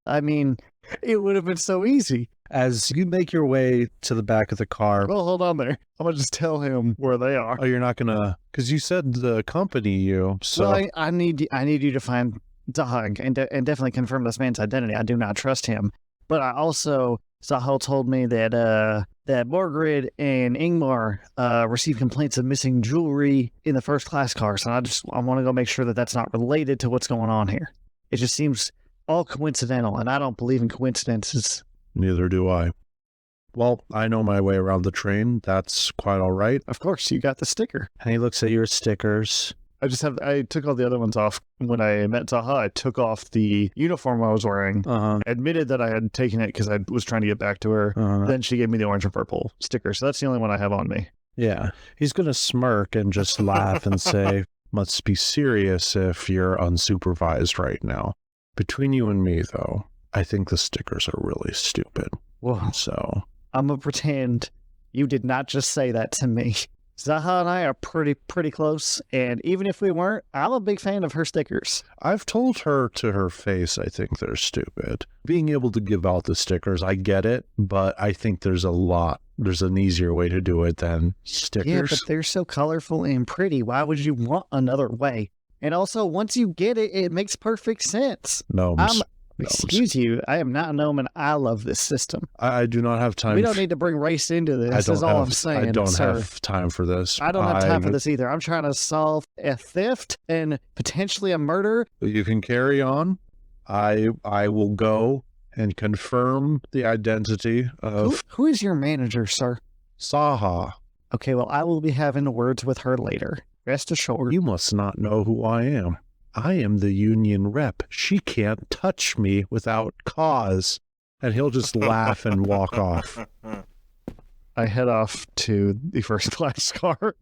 I mean, it would have been so easy. As you make your way to the back of the car. Well, hold on there. I'm going to just tell him where they are. Oh, you're not going to, because you said the accompany you, so. Well, I need you to find Zaha and definitely confirm this man's identity. I do not trust him. But I also, Zaha told me that Borgrid and Ingmar received complaints of missing jewelry in the first class cars, and I want to go make sure that that's not related to what's going on here. It just seems all coincidental, and I don't believe in coincidences. Neither do I. Well, I know my way around the train. That's quite all right. Of course, you got the sticker. And he looks at your stickers. I took all the other ones off. When I met Zaha, I took off the uniform I was wearing. Admitted that I had taken it because I was trying to get back to her. Then she gave me the orange and purple sticker. So that's the only one I have on me. Yeah. He's going to smirk and just laugh and say, "Must be serious if you're unsupervised right now." Between you and me, though, I think the stickers are really stupid. Whoa. So I'm going to pretend you did not just say that to me. Zaha and I are pretty close, and even if we weren't, I'm a big fan of her stickers. I've told her to her face I think they're stupid. Being able to give out the stickers, I get it, but I think there's an easier way to do it than stickers. Yeah, but they're so colorful and pretty. Why would you want another way? And also, once you get it, it makes perfect sense. Excuse you, I am not a gnome, and I love this system. I do not have time. We don't need to bring race into this, is all I'm saying. I don't have time for this. I don't have time for this either. I'm trying to solve a theft and potentially a murder. You can carry on. I will go and confirm the identity of... Who is your manager, sir? Zaha. Okay, well, I will be having words with her later. Rest assured. You must not know who I am. I am the union rep. She can't touch me without cause. And he'll just laugh and walk off. I head off to the first class car.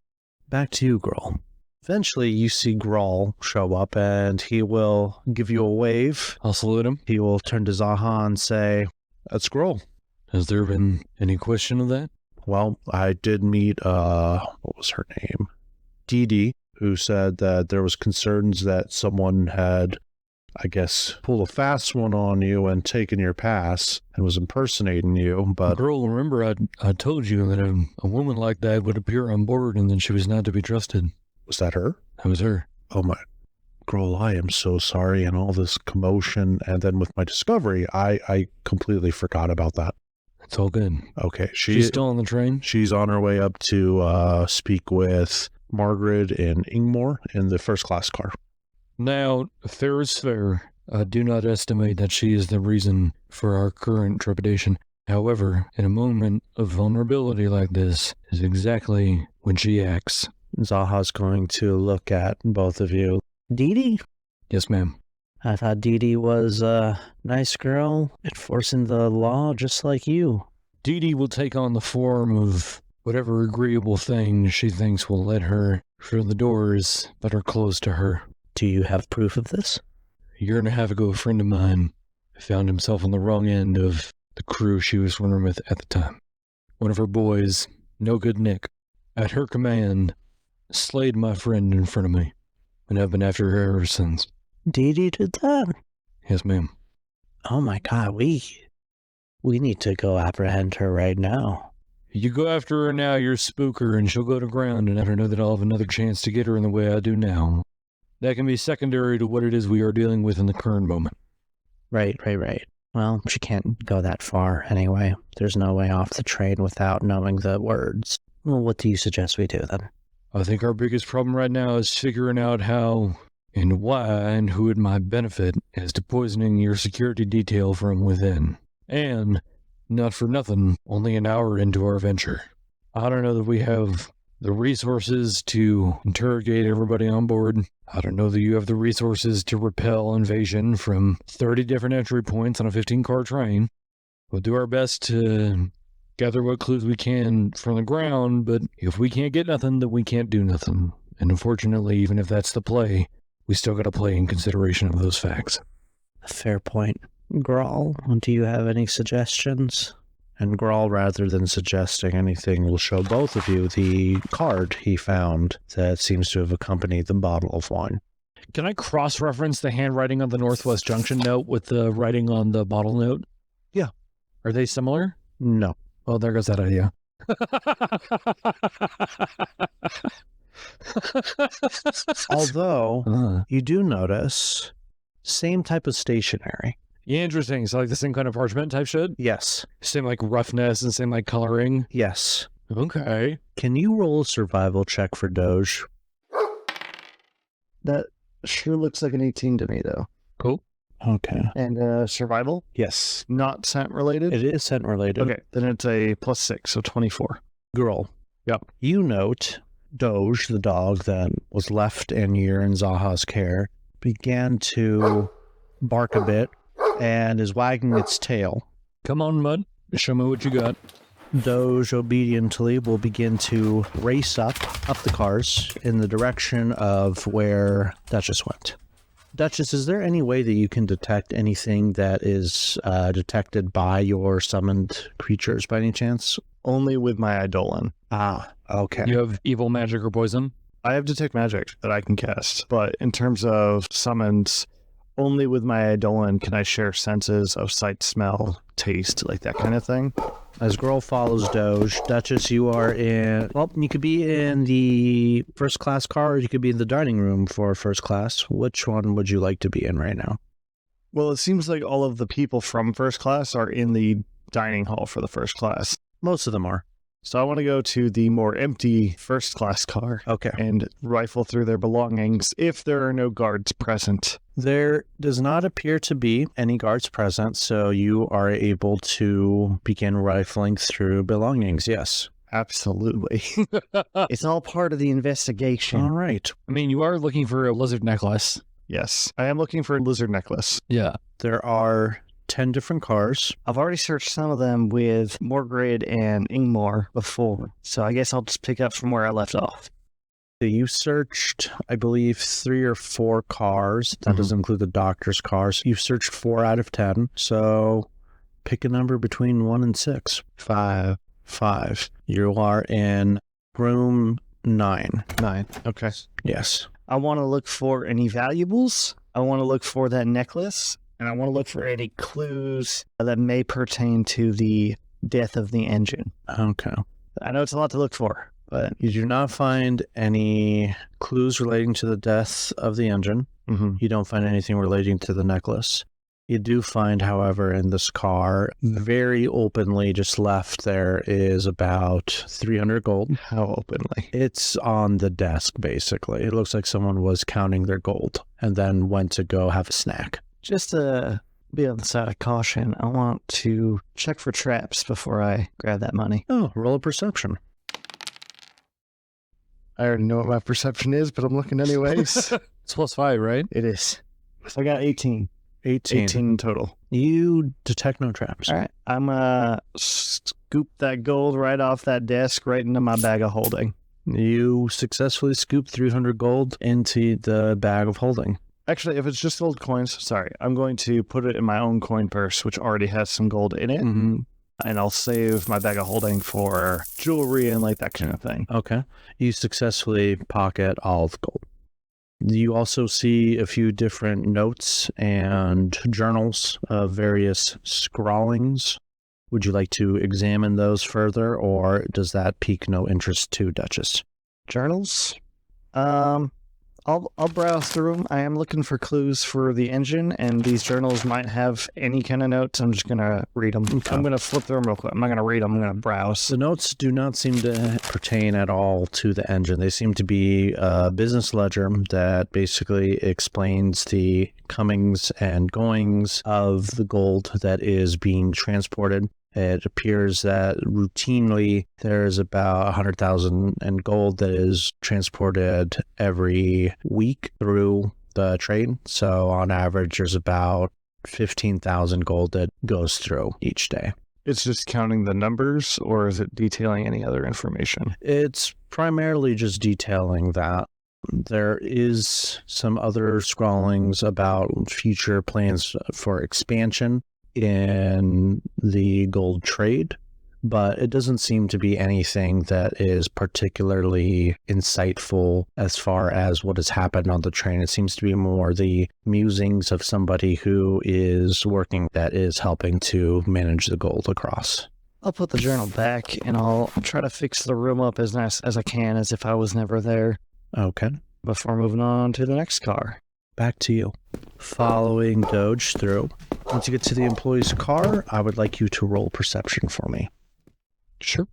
Back to you, Grohl. Eventually, you see Grohl show up, and he will give you a wave. I'll salute him. He will turn to Zaha and say, "That's Grohl." Has there been any question of that? Well, I did meet, what was her name? Dee Dee, who said that there was concerns that someone had, I guess, pulled a fast one on you and taken your pass and was impersonating you, but... Girl, remember I told you that a woman like that would appear on board and then she was not to be trusted. Was that her? That was her. Oh my... Girl, I am so sorry, and all this commotion, and then with my discovery, I completely forgot about that. It's all good. Okay, She's still on the train? She's on her way up to speak with Margaret and Ingmore in the first class car. Now, fair is fair. I do not estimate that she is the reason for our current trepidation. However, in a moment of vulnerability like this is exactly when she acts. Zaha's going to look at both of you. Dee Dee? Yes, ma'am. I thought Dee Dee was a nice girl, enforcing the law just like you. Dee Dee will take on the form of whatever agreeable thing she thinks will let her through the doors that are closed to her. Do you have proof of this? A year and a half ago, a friend of mine found himself on the wrong end of the crew she was swimming with at the time. One of her boys, no good Nick, at her command, slayed my friend in front of me, and I've been after her ever since. Dee Dee did that? Yes, ma'am. Oh my god, we need to go apprehend her right now. You go after her now, you're spook her, and she'll go to ground, and I don't know that I'll have another chance to get her in the way I do now. That can be secondary to what it is we are dealing with in the current moment. Right. Well, she can't go that far anyway. There's no way off the train without knowing the words. Well, what do you suggest we do then? I think our biggest problem right now is figuring out how and why and who it might benefit as to poisoning your security detail from within. And, not for nothing, only an hour into our venture. I don't know that we have the resources to interrogate everybody on board. I don't know that you have the resources to repel invasion from 30 different entry points on a 15-car train. We'll do our best to gather what clues we can from the ground, but if we can't get nothing, then we can't do nothing. And unfortunately, even if that's the play, we still gotta play in consideration of those facts. Fair point. Grawl, do you have any suggestions? And Grawl, rather than suggesting anything, will show both of you the card he found that seems to have accompanied the bottle of wine. Can I cross-reference the handwriting on the Northwest Junction note with the writing on the bottle note? Yeah. Are they similar? No. Well, there goes that idea. Although, you do notice, same type of stationery. Yeah, interesting. So like the same kind of parchment type shit? Yes. Same like roughness and same like coloring? Yes. Okay. Can you roll a survival check for Doge? That sure looks like an 18 to me, though. Cool. Okay. And survival? Yes. Not scent related? It is scent related. Okay, then it's a +6, so 24. Girl. Yep. You note Doge, the dog that was left in your and Zaha's care, began to bark a bit and is wagging its tail. Come on, Mud. Show me what you got. Doge obediently will begin to race up the cars in the direction of where Duchess went. Duchess, is there any way that you can detect anything that is detected by your summoned creatures by any chance? Only with my Eidolon. Ah, okay. You have evil magic or poison? I have Detect Magic that I can cast, but in terms of summons, only with my Eidolon can I share senses of sight, smell, taste, like that kind of thing. As Girl follows Doge, Duchess, you are in... Well, you could be in the first class car, or you could be in the dining room for first class. Which one would you like to be in right now? Well, it seems like all of the people from first class are in the dining hall for the first class. Most of them are. So I want to go to the more empty first class car. Okay. And rifle through their belongings if there are no guards present. There does not appear to be any guards present, so you are able to begin rifling through belongings, yes. Absolutely. It's all part of the investigation. All right. I mean, you are looking for a lizard necklace. Yes. I am looking for a lizard necklace. Yeah. There are 10 different cars. I've already searched some of them with Morgrid and Ingmar before, so I guess I'll just pick up from where I left off. You searched, I believe, 3 or 4 cars. That doesn't include the doctor's cars. You've searched 4 out of 10, so pick a number between 1 and 6. 5. 5. You are in room 9. 9. Okay. Yes. I want to look for any valuables. I want to look for that necklace. And I want to look for any clues that may pertain to the death of the engine. Okay. I know it's a lot to look for, but You do not find any clues relating to the death of the engine. Mm-hmm. You don't find anything relating to the necklace. You do find, however, in this car, very openly just left, there is about 300 gold. How openly? It's on the desk, basically. It looks like someone was counting their gold and then went to go have a snack. just to be on the side of caution, I want to check for traps before I grab that money. Oh, roll a perception. I already know what my perception is, but I'm looking anyways. It's +5, right? It is. So I got 18. 18. 18 total. You detect no traps. All right. I'm going to scoop that gold right off that desk right into my bag of holding. You successfully scoop 300 gold into the bag of holding. Actually, if it's just gold coins, sorry, I'm going to put it in my own coin purse, which already has some gold in it. Mm-hmm. And I'll save my bag of holding for jewelry and like that kind of thing. Okay. You successfully pocket all of the gold. You also see a few different notes and journals of various scrawlings. Would you like to examine those further, or does that pique no interest to Duchess? Journals? I'll browse through them. I am looking for clues for the engine, and these journals might have any kind of notes. I'm just going to read them. Okay. I'm going to flip through them real quick. I'm not going to read them. I'm going to browse. The notes do not seem to pertain at all to the engine. They seem to be a business ledger that basically explains the comings and goings of the gold that is being transported. It appears that routinely there's about 100,000 in gold that is transported every week through the trade. So on average, there's about 15,000 gold that goes through each day. It's just counting the numbers, or is it detailing any other information? It's primarily just detailing that. There is some other scrawlings about future plans for expansion in the gold trade, but it doesn't seem to be anything that is particularly insightful as far as what has happened on the train. It seems to be more the musings of somebody who is working, that is helping to manage the gold across. I'll put the journal back, and I'll try to fix the room up as nice as I can, as if I was never there, Okay, before moving on to the next car. back to you. Following Doge through. Once you get to the employee's car, I would like you to roll perception for me. Sure.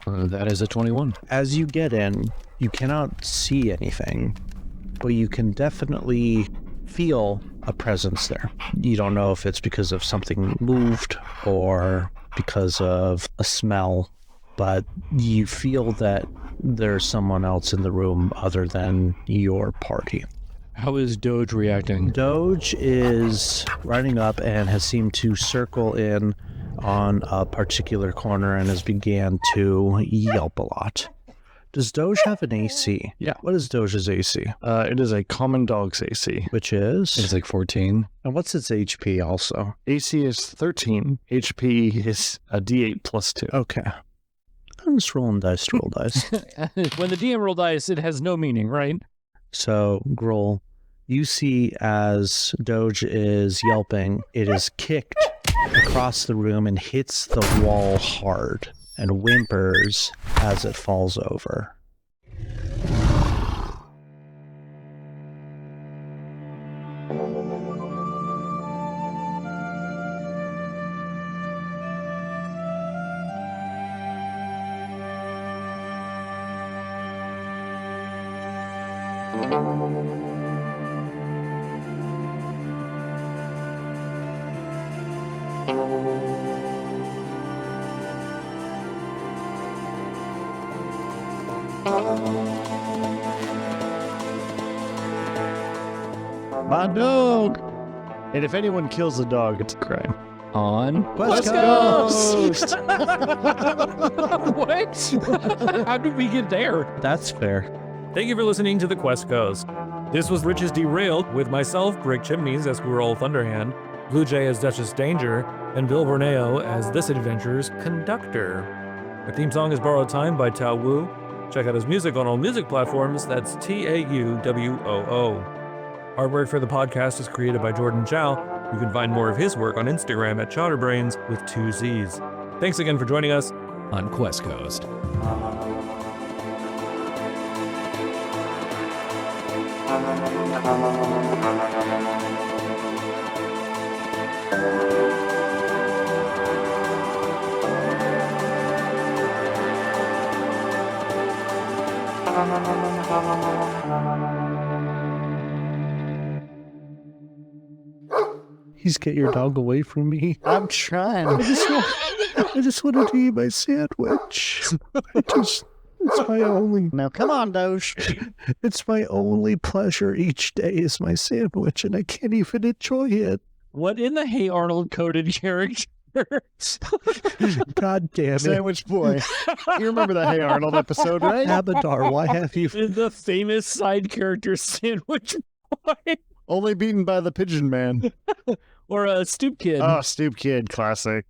That is a 21. As you get in, you cannot see anything, but you can definitely feel a presence there. You don't know if it's because of something moved or because of a smell, but you feel that there's someone else in the room other than your party. How is Doge reacting? Doge is riding up and has seemed to circle in on a particular corner and has began to yelp a lot. Does Doge have an AC? Yeah. What is Doge's AC? It is a common dog's AC. Which is? It's like 14. And what's its HP also? AC is 13. HP is a D8 plus 2. Okay. I'm just rolling dice to roll dice. When the DM roll dice, it has no meaning, right? So, Grohl, you see as Doge is yelping, it is kicked across the room and hits the wall hard and whimpers as it falls over. My dog! And if anyone kills a dog, it's a crime. On Quest Ghost! What? How did we get there? That's fair. Thank you for listening to The Quest Goes. This was Rich's Derailed with myself, Brick Chimneys, as Squirrel Thunderhand, Blue Jay as Duchess Danger, and Bill Borneo as this adventure's Conductor. Our theme song is Borrowed Time by Tao Wu. Check out his music on all music platforms. That's TAUWOO. Artwork for the podcast is created by Jordan Chao. You can find more of hhis work on Instagram at Chowderbrains with 2 Z's. Thanks again for joining us on Quest Coast. Please get your dog away from me. I'm trying. I just wanted to eat my sandwich. It's my only. Now, come on, Doge. It's my only pleasure each day is my sandwich, and I can't even enjoy it. What in the Hey Arnold coded character? God damn it. Sandwich boy. You remember the Hey Arnold episode, right? Abadar, why have you... The famous side character Sandwich Boy. Only beaten by the Pigeon Man. Or a Stoop Kid. Oh, Stoop Kid, classic.